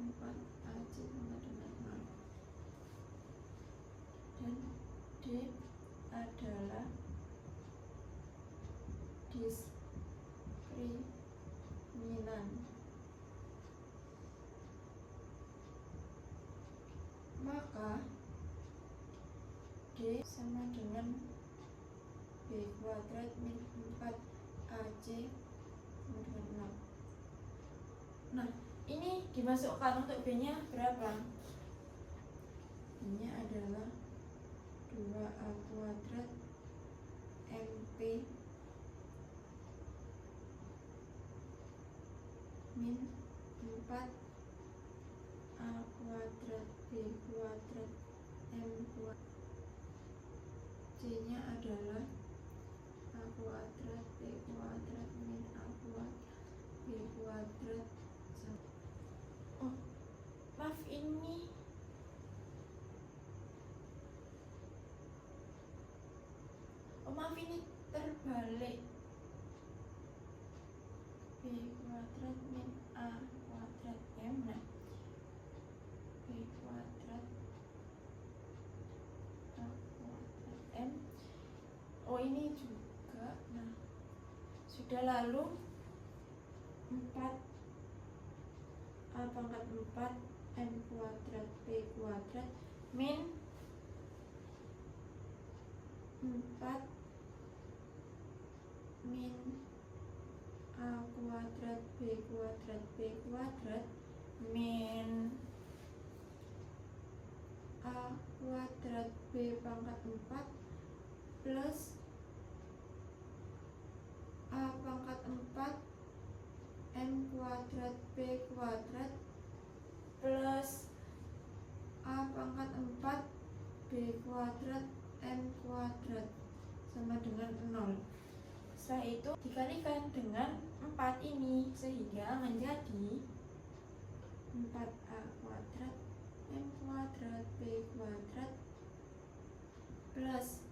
4AC sama dengan 0. Dan D adalah diskriminan. Maka D sama dengan B kuadrat min 4AC sama dengan 0. Nah, ini dimasukkan untuk B-nya berapa? B-nya adalah 2A kuadrat MP min 4A kuadrat B kuadrat M kuadrat. C-nya adalah A kuadrat B kuadrat min A kuadrat B kuadrat. Oh, maaf, ini ini terbalik. B kuadrat min A kuadrat M. Nah, B kuadrat A kuadrat M. Oh, ini juga. Nah, sudah. Lalu 4 A pangkat 4 M kuadrat B kuadrat min 4 min A kuadrat B kuadrat B kuadrat min A kuadrat B pangkat 4 plus A pangkat 4 M kuadrat B kuadrat plus A pangkat 4 B kuadrat M kuadrat sama dengan 0. Setelah itu dikalikan dengan 4 ini sehingga menjadi 4A kuadrat M kuadrat B kuadrat plus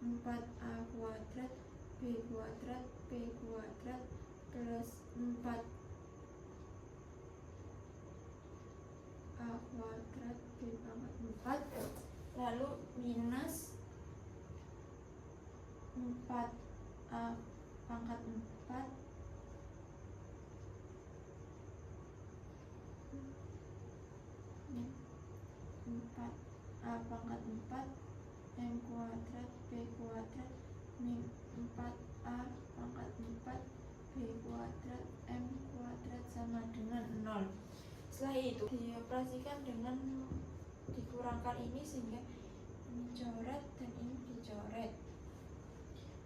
4A kuadrat B kuadrat B kuadrat plus 4A kuadrat B pangkat 4 lalu minus 4A pangkat 4 4A pangkat 4 M kuadrat B kuadrat min 4A pangkat 4 B kuadrat M kuadrat sama dengan 0. Setelah itu dioperasikan dengan dikurangkan ini sehingga ini coret dan ini dicoret.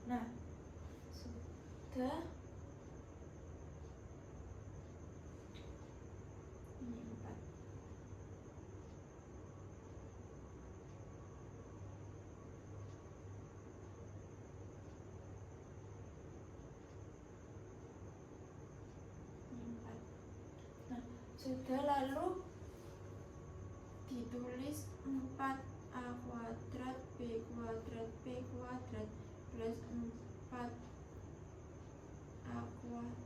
Nah, sudah. Ini 4. Nah, sudah. Lalu ditulis 4A kuadrat B kuadrat B kuadrat plus 4A kuadrat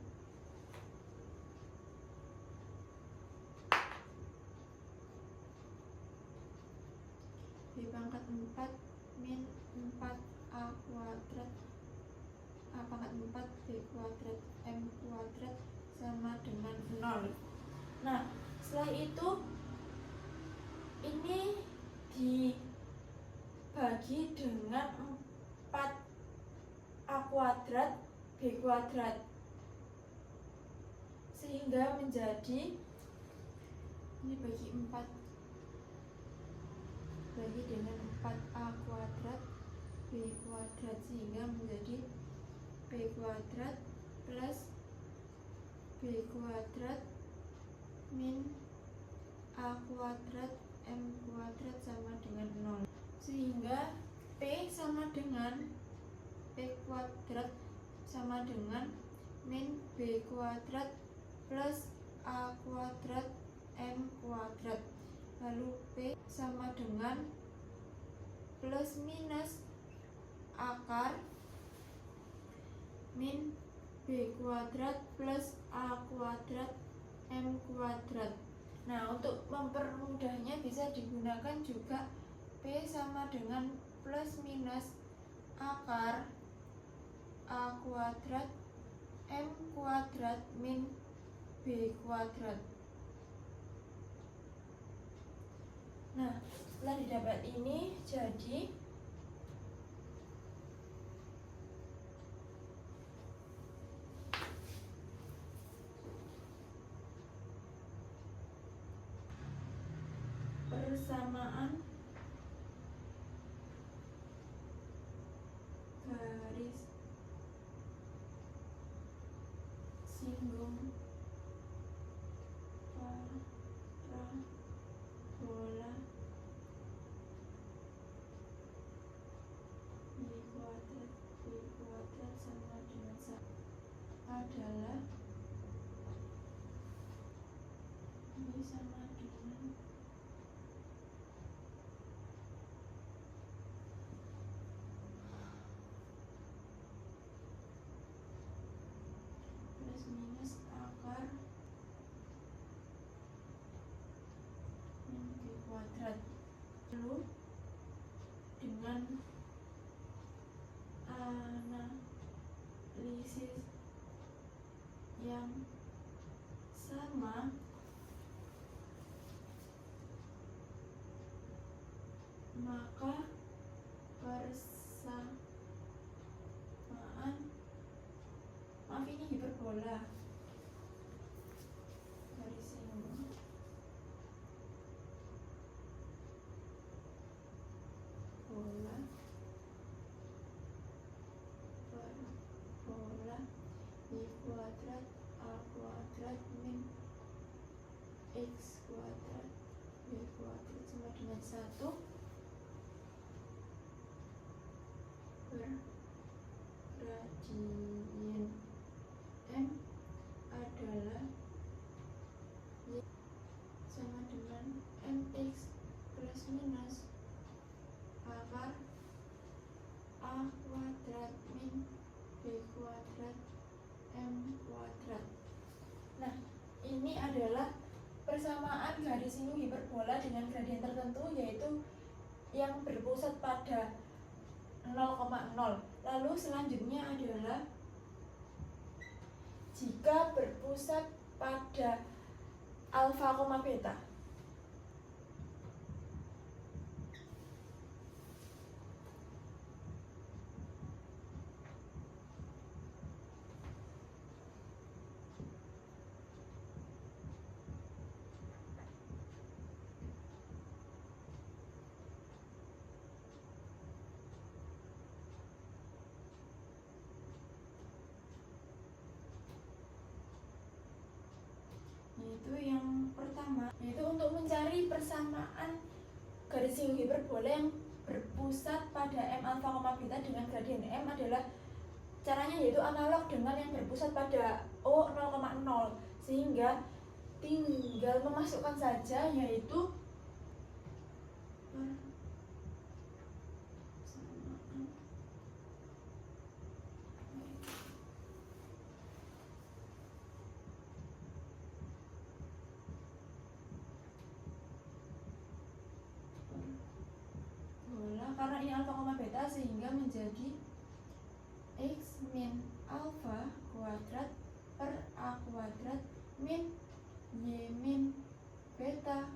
B pangkat 4 min 4A kuadrat A pangkat 4 B kuadrat M kuadrat sama dengan 0. Nah, setelah itu ini dibagi dengan 4A kuadrat B kuadrat sehingga menjadi ini bagi 4 bagi dengan 4a kuadrat b kuadrat, sehingga menjadi b kuadrat plus b kuadrat min a kuadrat m kuadrat sama dengan 0, sehingga p sama dengan p kuadrat sama dengan min b kuadrat plus a kuadrat m kuadrat. Lalu p sama dengan plus minus akar min b kuadrat plus a kuadrat m kuadrat. Nah, untuk mempermudahnya bisa digunakan juga p sama dengan plus minus akar a kuadrat m kuadrat min b kuadrat. Nah, setelah didapat ini jadi persamaan garis singgung parabola b kuadrat sama dengan 1 adalah b sama dengan plus minus akar min b kuadrat. Lalu dengan analisis yang sama maka persamaan, maaf ini hiperbola, garis singgung bola parabola b kuadrat a kuadrat min x kuadrat b kuadrat sama dengan 1 bergradien m adalah y sama dengan mx plus minus akar a kuadrat min b kuadrat m kuadrat. Nah, ini adalah persamaan garis singgung hiperbola dengan gradien tertentu, yaitu yang berpusat pada 0,0. Lalu selanjutnya adalah jika berpusat pada alfa, beta. Yaitu yang pertama, yaitu untuk mencari persamaan garis singgung hiperbola yang berpusat pada m alfa, beta dengan gradien m adalah caranya yaitu analog dengan yang berpusat pada O 0,0, sehingga tinggal memasukkan saja yaitu karena ini alfa, beta, sehingga menjadi x min alfa kuadrat per a kuadrat min y min beta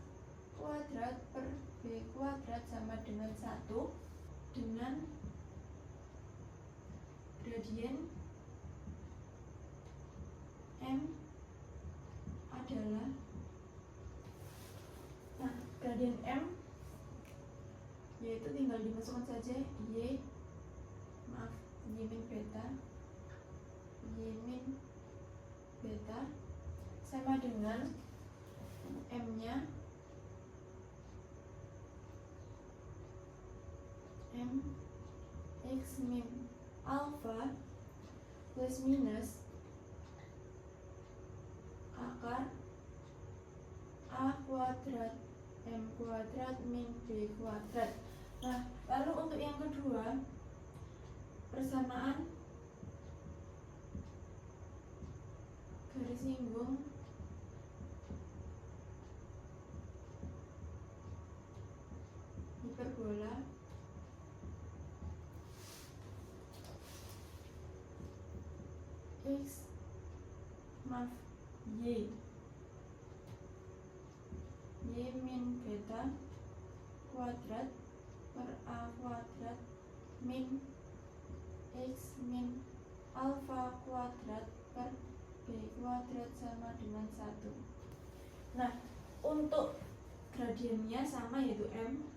kuadrat per b kuadrat sama dengan 1 dengan gradien m adalah, nah, gradien m yaitu tinggal dimasukkan saja y min beta sama dengan m nya m x min alpha plus minus akar a kuadrat m kuadrat min b kuadrat. Nah, lalu untuk yang kedua, persamaan garis singgung hiperbola y min beta kuadrat per a kuadrat min x min alpha kuadrat per b kuadrat sama dengan 1. Nah, untuk gradiennya sama, yaitu m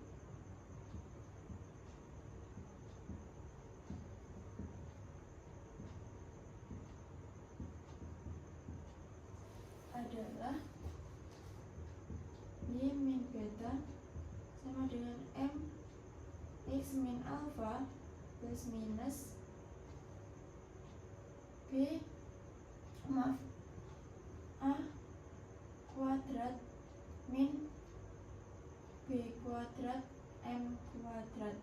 adalah y min beta sama dengan m x min alpha plus minus a kuadrat min b kuadrat m kuadrat.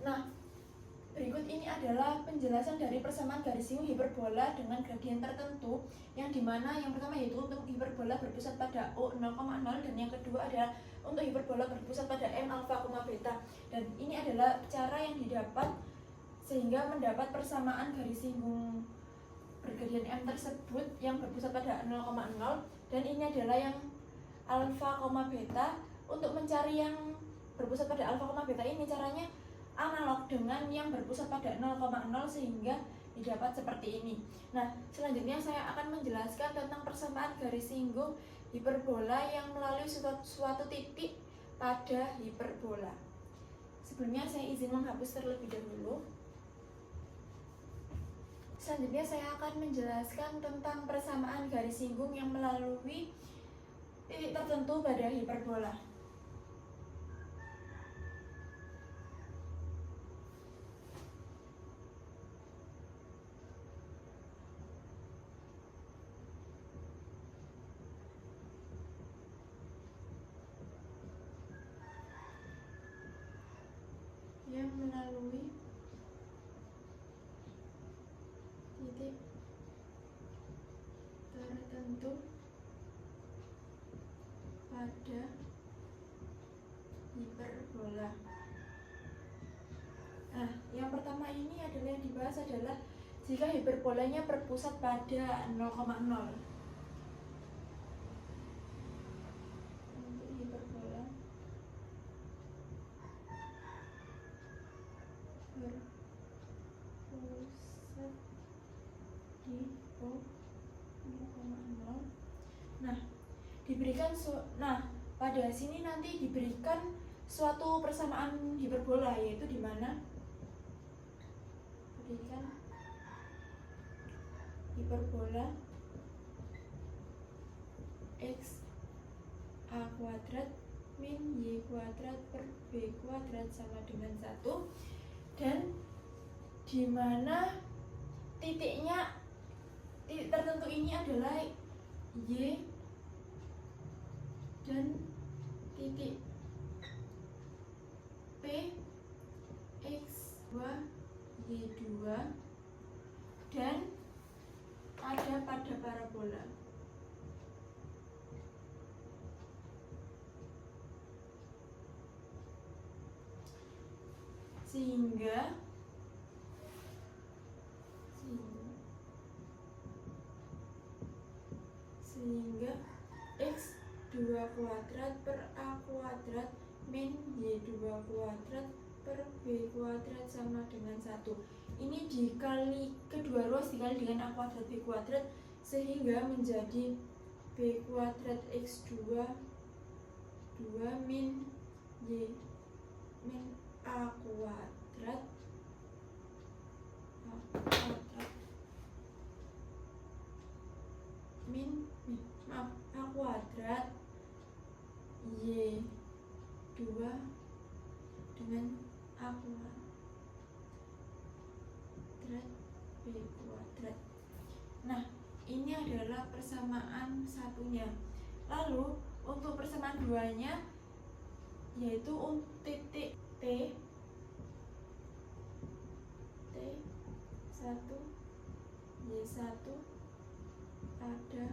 Nah, berikut ini adalah penjelasan dari persamaan garis singgung hiperbola dengan gradien tertentu, yang dimana yang pertama yaitu untuk hiperbola berpusat pada O 0,0, dan yang kedua adalah untuk hiperbola berpusat pada M alpha, beta. Dan ini adalah cara yang didapat sehingga mendapat persamaan garis singgung bergradien M tersebut yang berpusat pada 0,0, dan ini adalah yang alpha, beta. Untuk mencari yang berpusat pada alpha, beta ini caranya analog dengan yang berpusat pada 0,0 sehingga didapat seperti ini. Nah, selanjutnya saya akan menjelaskan tentang persamaan garis singgung hiperbola yang melalui suatu titik pada hiperbola. Sebelumnya saya izin menghapus terlebih dahulu. Selanjutnya saya akan menjelaskan tentang persamaan garis singgung yang melalui titik tertentu pada hiperbola. Yang melalui titik tertentu pada hiperbola. Nah, yang pertama ini adalah yang dibahas adalah jika hiperbolanya berpusat pada 0,0. Untuk hiperbola berpusat di O 0,0. Nah, pada sini nanti diberikan suatu persamaan hiperbola, yaitu di mana berikan hiperbola x a kuadrat min y kuadrat per b kuadrat sama dengan 1, dan di mana titik tertentu ini adalah y dan titik p x2 y2 dan ada pada parabola. Sehingga x2 kuadrat per a kuadrat min y2 kuadrat per b kuadrat sama dengan 1. ini dikali kedua ruas dikali dengan A kuadrat B kuadrat sehingga menjadi B kuadrat X2 2 min Y min A kuadrat min A kuadrat Y2 dengan A kuadrat B kuadrat. Nah, ini adalah persamaan satunya. Lalu untuk persamaan duanya yaitu titik T 1 Y1 pada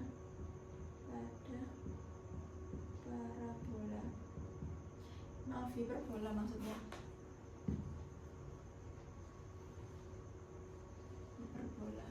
parabola. Maaf, hiperbola maksudnya. Hiperbola.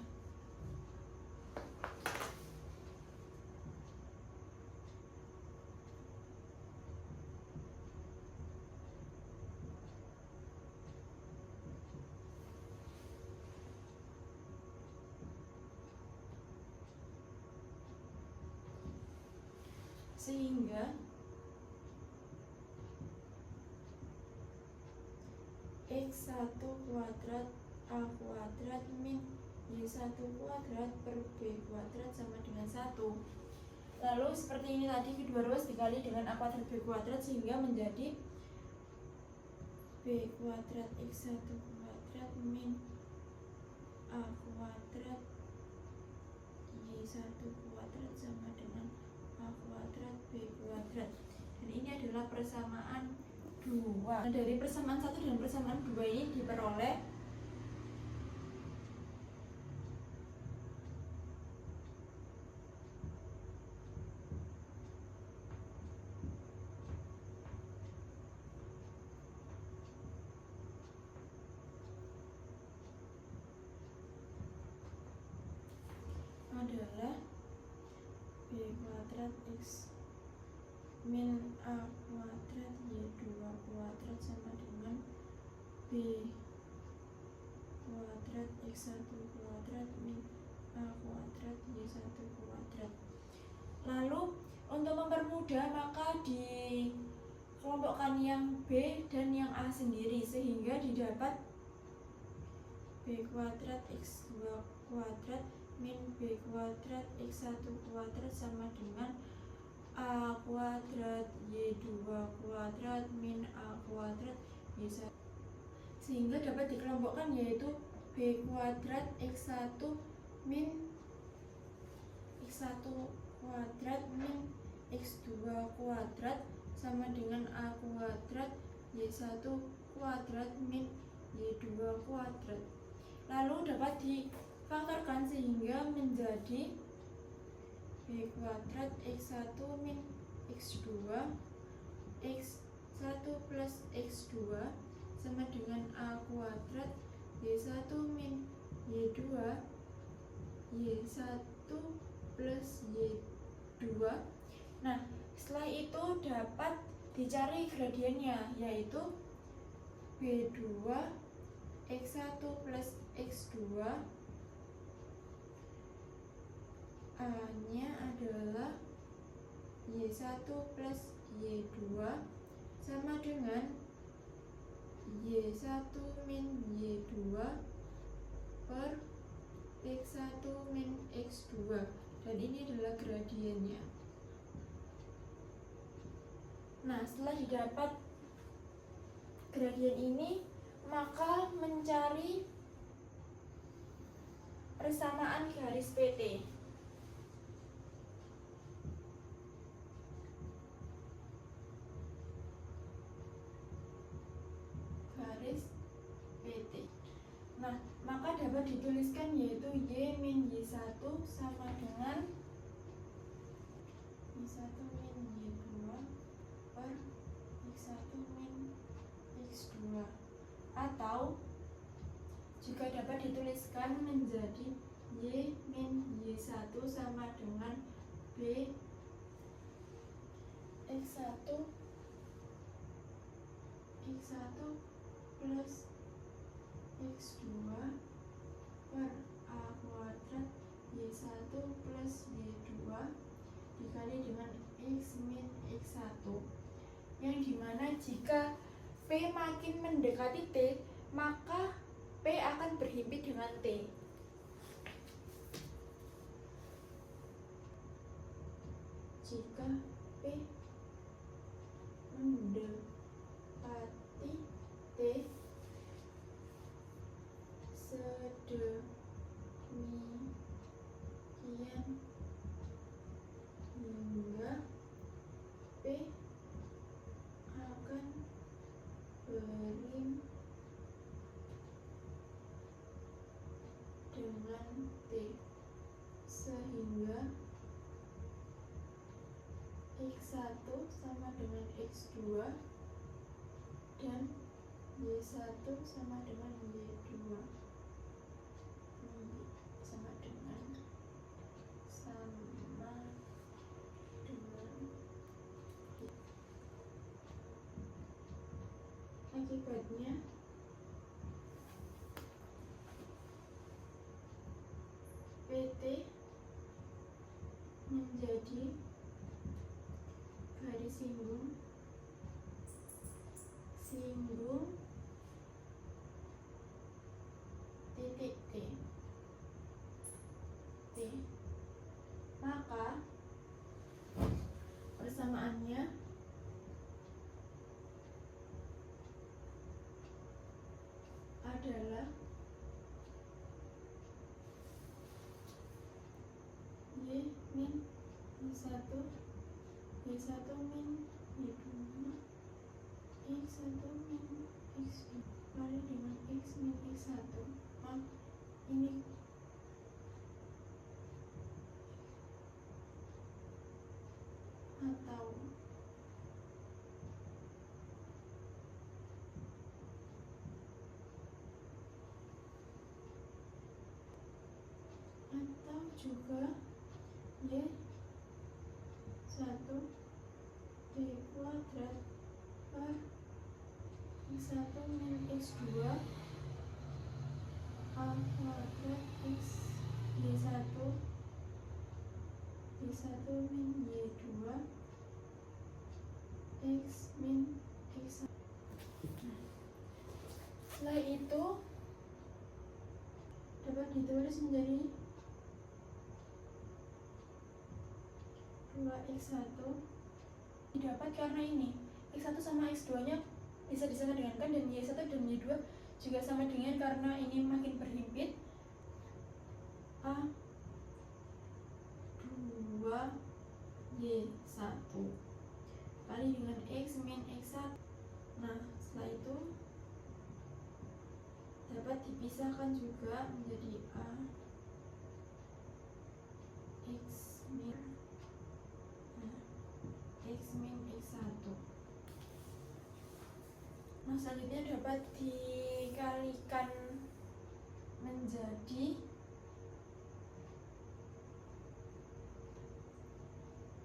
Sehingga X1 kuadrat A kuadrat min Y1 kuadrat per B kuadrat sama dengan 1. Lalu seperti ini tadi, kedua ruas dikali dengan A kuadrat B kuadrat sehingga menjadi B kuadrat X1 kuadrat min A kuadrat Y1 kuadrat sama dengan A kuadrat B kuadrat. Dan ini adalah persamaan 2. Nah, dari persamaan 1 dan persamaan 2 ini diperoleh adalah B kuadrat X min A kuadrat Y2 kuadrat sama dengan B kuadrat X1 kuadrat min A kuadrat Y1 kuadrat. Lalu untuk mempermudah maka dikelompokkan yang B dan yang A sendiri sehingga didapat B kuadrat X2 kuadrat min B kuadrat X1 kuadrat sama dengan A kuadrat Y2 kuadrat min A kuadrat Y1, sehingga dapat dikelompokkan yaitu B kuadrat X1 min X1 kuadrat min X2 kuadrat sama dengan A kuadrat Y1 kuadrat min Y2 kuadrat. Lalu dapat difaktorkan sehingga menjadi B kuadrat X1 min X2 X1 plus X2 sama dengan A kuadrat Y1 min Y2 Y1 plus Y2. Nah, setelah itu dapat dicari gradiennya yaitu B2 X1 plus X2 A-nya adalah Y1 plus Y2 sama dengan Y1 min Y2 per X1 min X2, dan ini adalah gradiennya. Nah, setelah didapat gradien ini, maka mencari persamaan garis PT. Garis PT. Nah, maka dapat dituliskan yaitu Y min Y1 sama dengan Y1 min Y2 per X1 min X2, atau juga dapat dituliskan menjadi Y min Y1 sama dengan B X1 plus X2 per A kuadrat Y1 plus Y2 dikali dengan X min X1, yang dimana jika P makin mendekati T, maka P akan berhimpit dengan T. Jika P mendekati T sedemikian hingga P akan berhimpit dengan T, sehingga X1 sama dengan X2 dan Y1 sama dengan Y2 sama dengan akibatnya PT menjadi garis singgung titik T, maka persamaannya adalah Y min Y1 min Y2 X1 min X2 kali dengan X min X1. Ini atau juga Y1 B kuadrat per X1 min X2 A kuadrat X Y1 min Y2 X min X1. Setelah itu dapat ditulis menjadi 2X1 didapat karena ini X1 sama X2 nya bisa disama dengankan, dan Y1 dan Y2 juga sama dengan, karena ini makin berhimpit, A 2Y1 kali dengan X min X1. Nah, setelah itu dapat dipisahkan juga menjadi A X min X1. Nah, selanjutnya dapat dikalikan menjadi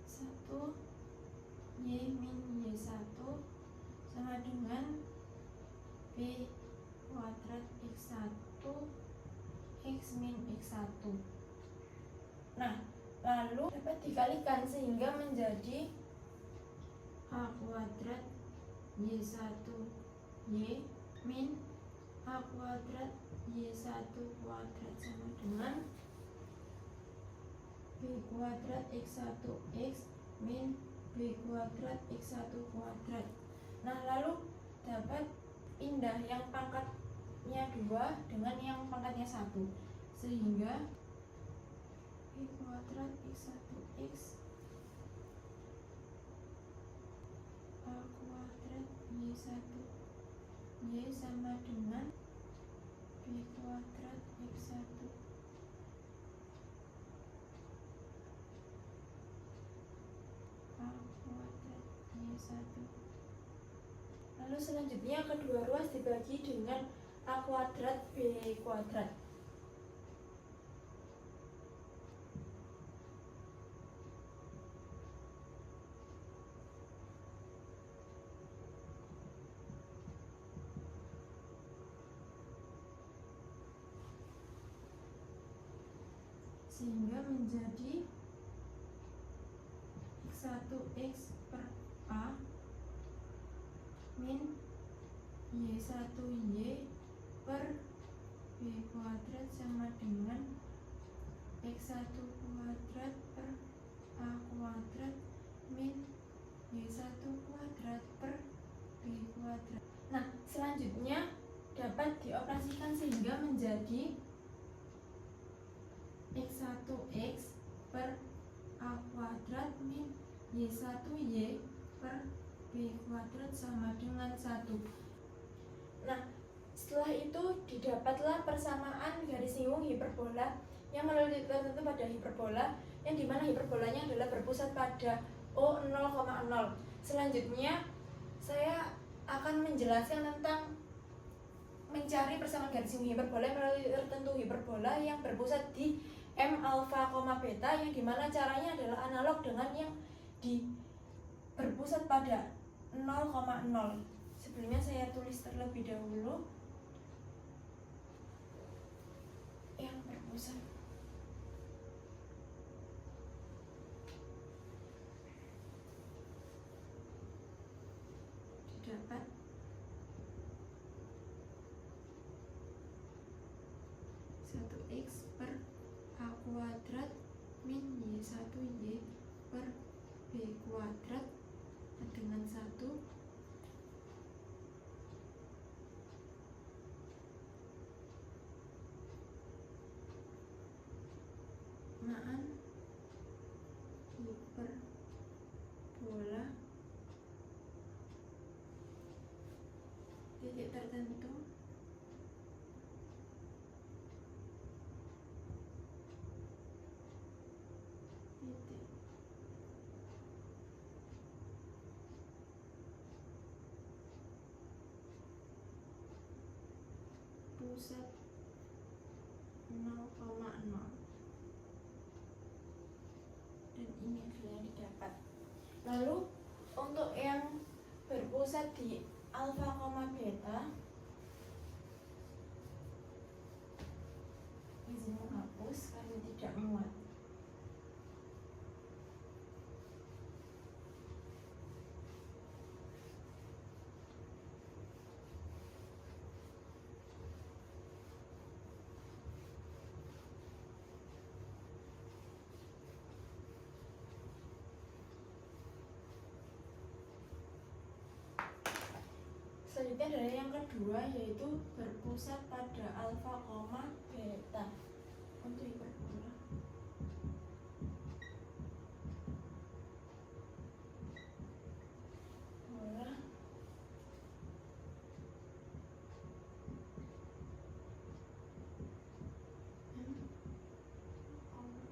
1 Y min Y1 sama dengan B kuadrat X1 X min X1. Nah, lalu dapat dikalikan sehingga menjadi A kuadrat Y1 Y min A kuadrat Y1 kuadrat sama dengan B kuadrat X1 X min B kuadrat X1 kuadrat. Nah, lalu dapat pindah yang pangkatnya 2 dengan yang pangkatnya 1, sehingga B kuadrat X1 X A kuadrat Y1 Y sama dengan B kuadrat X1 A kuadrat Y1. Lalu selanjutnya kedua ruas dibagi dengan A kuadrat B kuadrat. sehingga menjadi X1X per A min Y1Y per B kuadrat sama dengan X1 kuadrat per A kuadrat min Y1 kuadrat per B kuadrat. Nah, selanjutnya dapat dioperasikan sehingga menjadi X1X per A kuadrat min Y1Y per B kuadrat sama dengan 1. Nah, setelah itu didapatlah persamaan garis singgung hiperbola yang melalui titik tertentu pada hiperbola, yang dimana hiperbolanya adalah berpusat pada O 0,0. Selanjutnya saya akan menjelaskan tentang mencari persamaan garis singgung hiperbola melalui titik tertentu hiperbola yang berpusat di M alfa, beta, yang dimana caranya adalah analog dengan yang berpusat pada 0,0. Sebelumnya saya tulis terlebih dahulu yang berpusat. Didapat X per A kuadrat min Y1Y per B kuadrat dengan 1 maan hiperbola titik tertentu titik pusat 0,0. Dan ini adalah yang didapat. Lalu untuk yang berpusat di alfa, beta, izin menghapus karena tidak muat. Selanjutnya adalah yang kedua, yaitu berpusat pada alfa, beta untuk hiperbola. Bola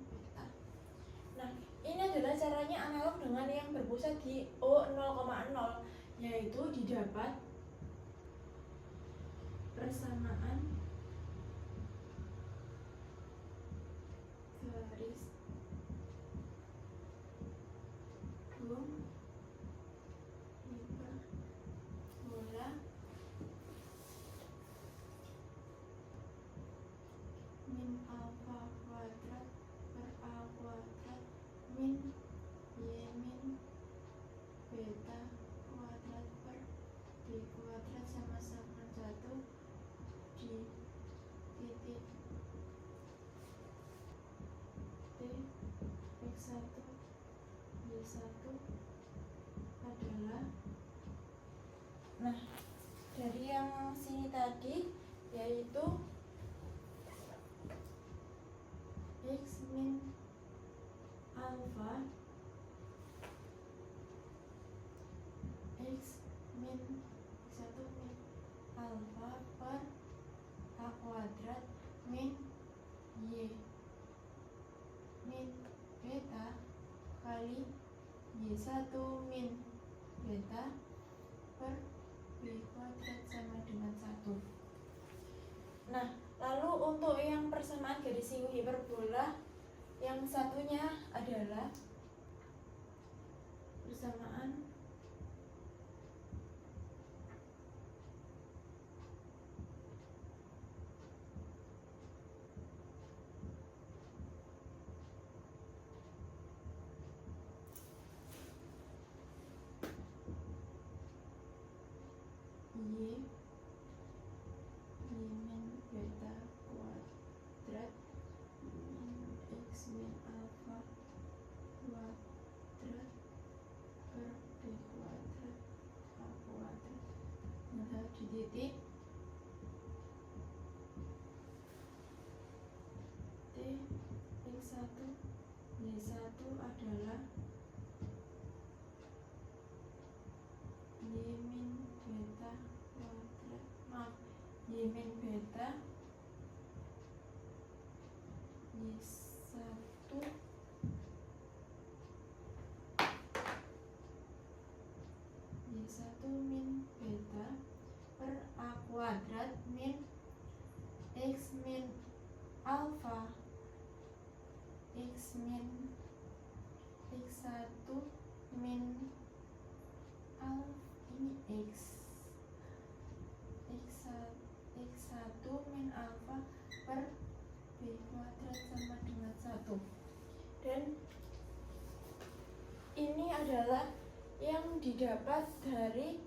beta. Nah, ini adalah caranya analog dengan yang berpusat di O 0,0, yaitu didapat persamaan garis singgung hiperbola min alfa kuadrat per A kuadrat min Y min beta kuadrat per B kuadrat sama-sama 1 di titik T X1 Y1 adalah, nah, dari yang sini tadi yaitu X min alfa, X min X1 min alfa per A kuadrat min Y min beta kali Y1 min beta per B kuadrat sama dengan 1. Nah, lalu untuk yang persamaan garis singgung hiperbola yang satunya adalah persamaan adalah Y min beta kuadrat, maaf, Y min beta Y1 min beta per A kuadrat min X min alfa X1 min ini X1 min alfa per B kuadrat sama dengan 1. Dan ini adalah yang didapat dari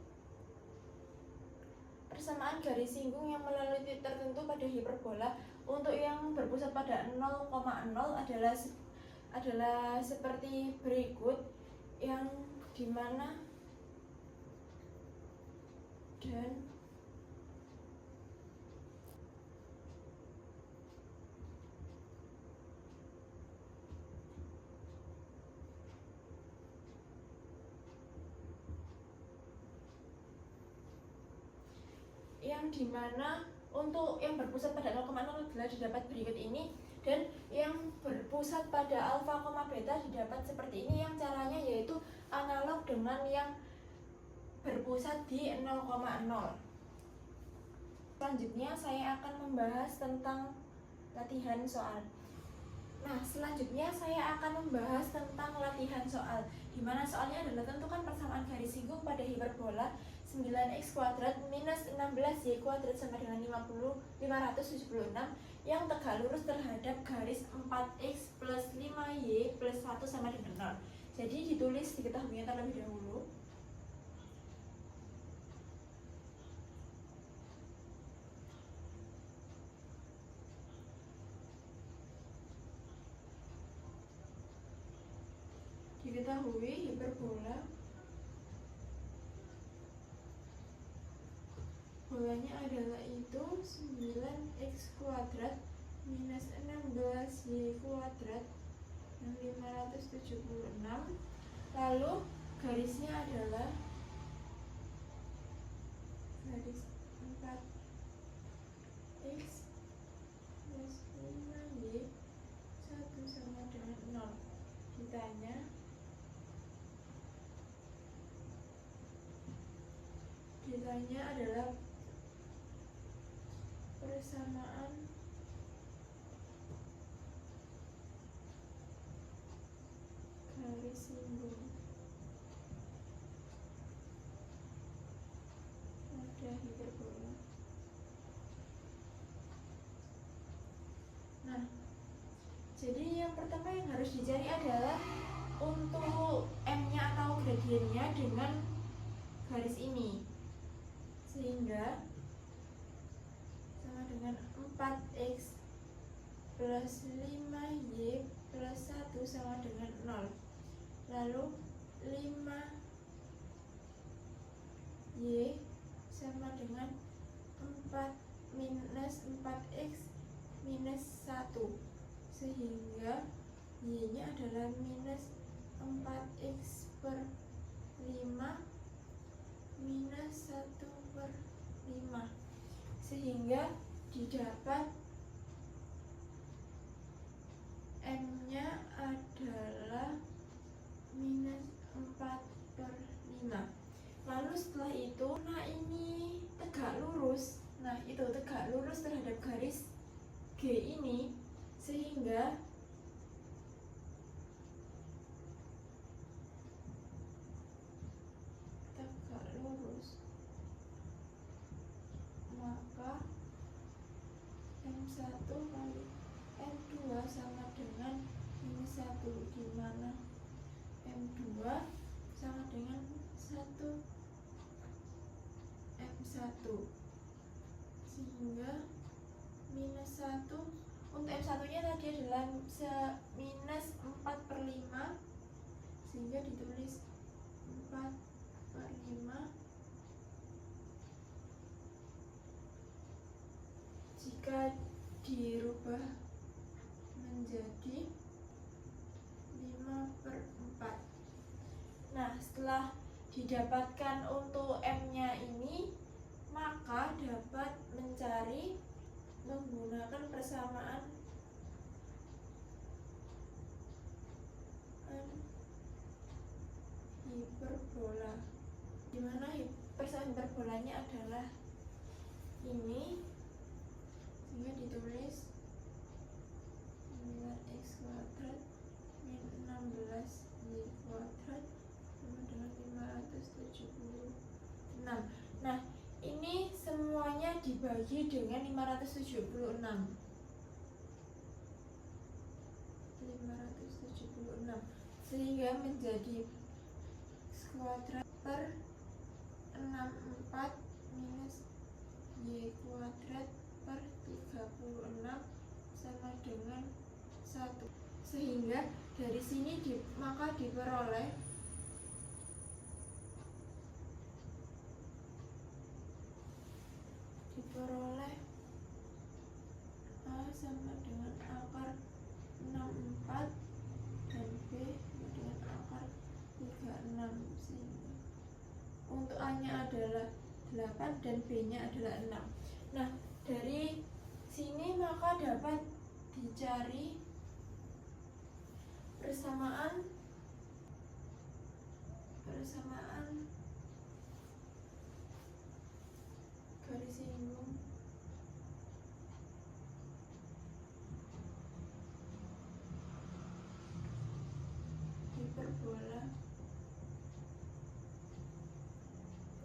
persamaan garis singgung yang melalui titik tertentu pada hiperbola. Untuk yang berpusat pada 0,0 adalah seperti berikut, yang dimana dan yang dimana untuk yang berpusat pada 0,0 adalah didapat berikut ini, dan yang berpusat pada alfa, beta didapat seperti ini. Yang caranya yaitu analog dengan yang berpusat di 0,0. Selanjutnya saya akan membahas tentang latihan soal. Nah, selanjutnya saya akan membahas tentang latihan soal, dimana soalnya adalah tentukan persamaan garis singgung pada hiperbola 9x kuadrat minus 16y kuadrat sama dengan 576 yang tegak lurus terhadap garis 4x plus 5y plus 1 sama dengan 0. Jadi ditulis diketahui terlebih dahulu. Diketahui hiperbola bolanya adalah itu 9x kuadrat minus 16y kuadrat dan 576. Lalu garisnya adalah garis 4x plus 5y 1 sama dengan 0. Ditanya adalah persamaan garis singgung pada hiperbola. Nah, jadi yang pertama yang harus dicari adalah untuk M-nya atau gradiennya dengan garis ini, sehingga sama dengan 4x plus 5y plus 1 sama dengan 0. Lalu 5y sama dengan 4 minus 4x minus 1, sehingga y nya adalah minus 4x per 5 minus 1/5, sehingga didapat M-nya adalah minus 4/5. Lalu setelah itu, nah ini tegak lurus. Nah itu tegak lurus terhadap garis G ini, sehingga tegak lurus, maka M1 kali M2 sama dengan minus 1, di mana M2 sama dengan 1 M1, sehingga minus 1 untuk M1 nya tadi adalah minus 4/5, sehingga ditulis 4/5. Jika dirubah menjadi 5/5 Nah, setelah didapatkan untuk M-nya ini, maka dapat mencari menggunakan persamaan hiperbola, di mana persamaan hiperbolanya adalah ini, sehingga ditulis 9x kuadrat min 16y kuadrat sama dengan 576. Nah, ini semuanya dibagi dengan 576, sehingga menjadi x kuadrat per 64 minus y kuadrat per 36 sama dengan 1. Sehingga dari sini maka diperoleh A sama dengan akar 64 dan B sama dengan akar 36, sehingga untuk A nya adalah 8 dan B nya adalah 6. Nah, dari sini maka dapat dicari persamaan garis singgung hiperbola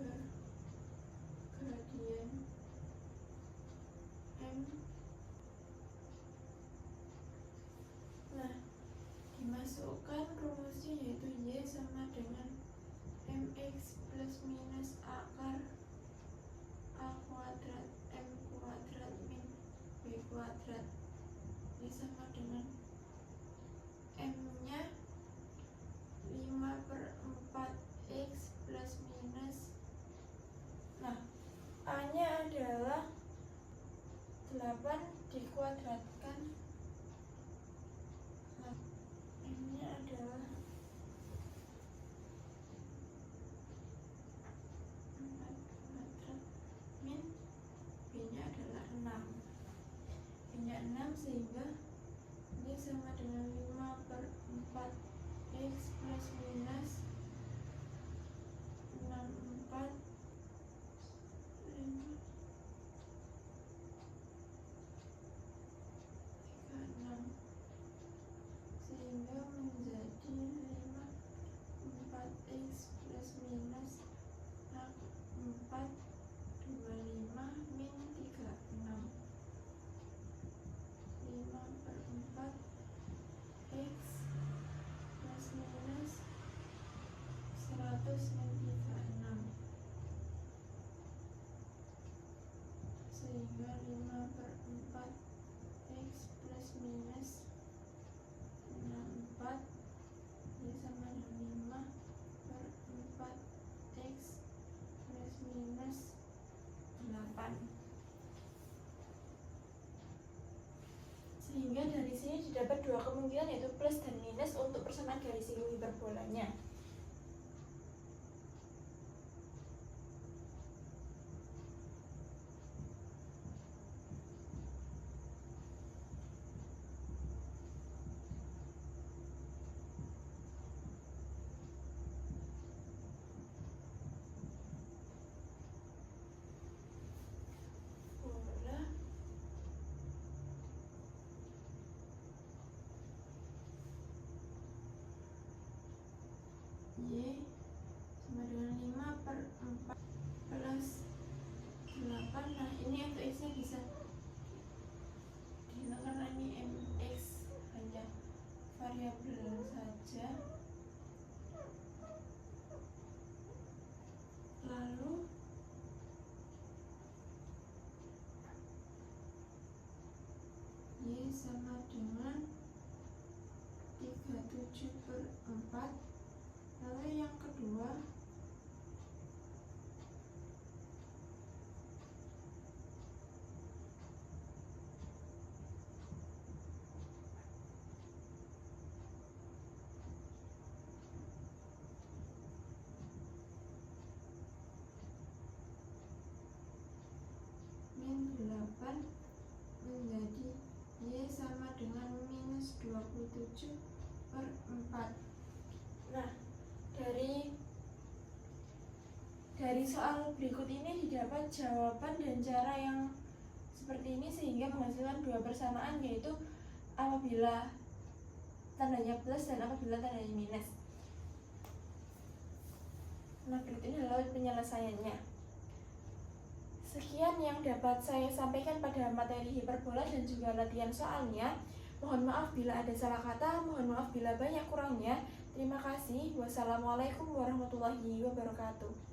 bergradien M. Nah, dimasukkan rumusnya, yaitu Y sama dengan mx plus minus akar A kuadrat M kuadrat min B kuadrat. Y sama dengan M nya 5/4 X plus minus, nah A nya adalah 8 dikuadratkan, nah M nya adalah 4 kuadrat min B nya adalah 6, B nya 6, sehingga ini sama dengan 5/4 X plus minus 64 5 36, sehingga menjadi 5/4 X plus minus 4 25 min 36, 5/4 X plus minus 100 min 36, sehingga 5/4 X plus minus 64 ini sama dengan 5/4 X plus minus 8. Sehingga dari sini didapat dua kemungkinan, yaitu plus dan minus untuk persamaan garis singgung hiperbolanya. Y sama dengan 5/4 plus 8. Nah, ini untuk X nya bisa dihilangkan karena ini MX hanya variabel saja. Lalu Y sama dengan 37/4. Lalu yang kedua, 7/4. Nah, dari soal berikut ini didapat jawaban dan cara yang seperti ini sehingga menghasilkan dua persamaan, yaitu apabila tandanya plus dan apabila tandanya minus. Nah, berikut ini adalah penyelesaiannya. Sekian yang dapat saya sampaikan pada materi hiperbola dan juga latihan soalnya. Mohon maaf bila ada salah kata, mohon maaf bila banyak kurangnya. Terima kasih. Wassalamualaikum warahmatullahi wabarakatuh.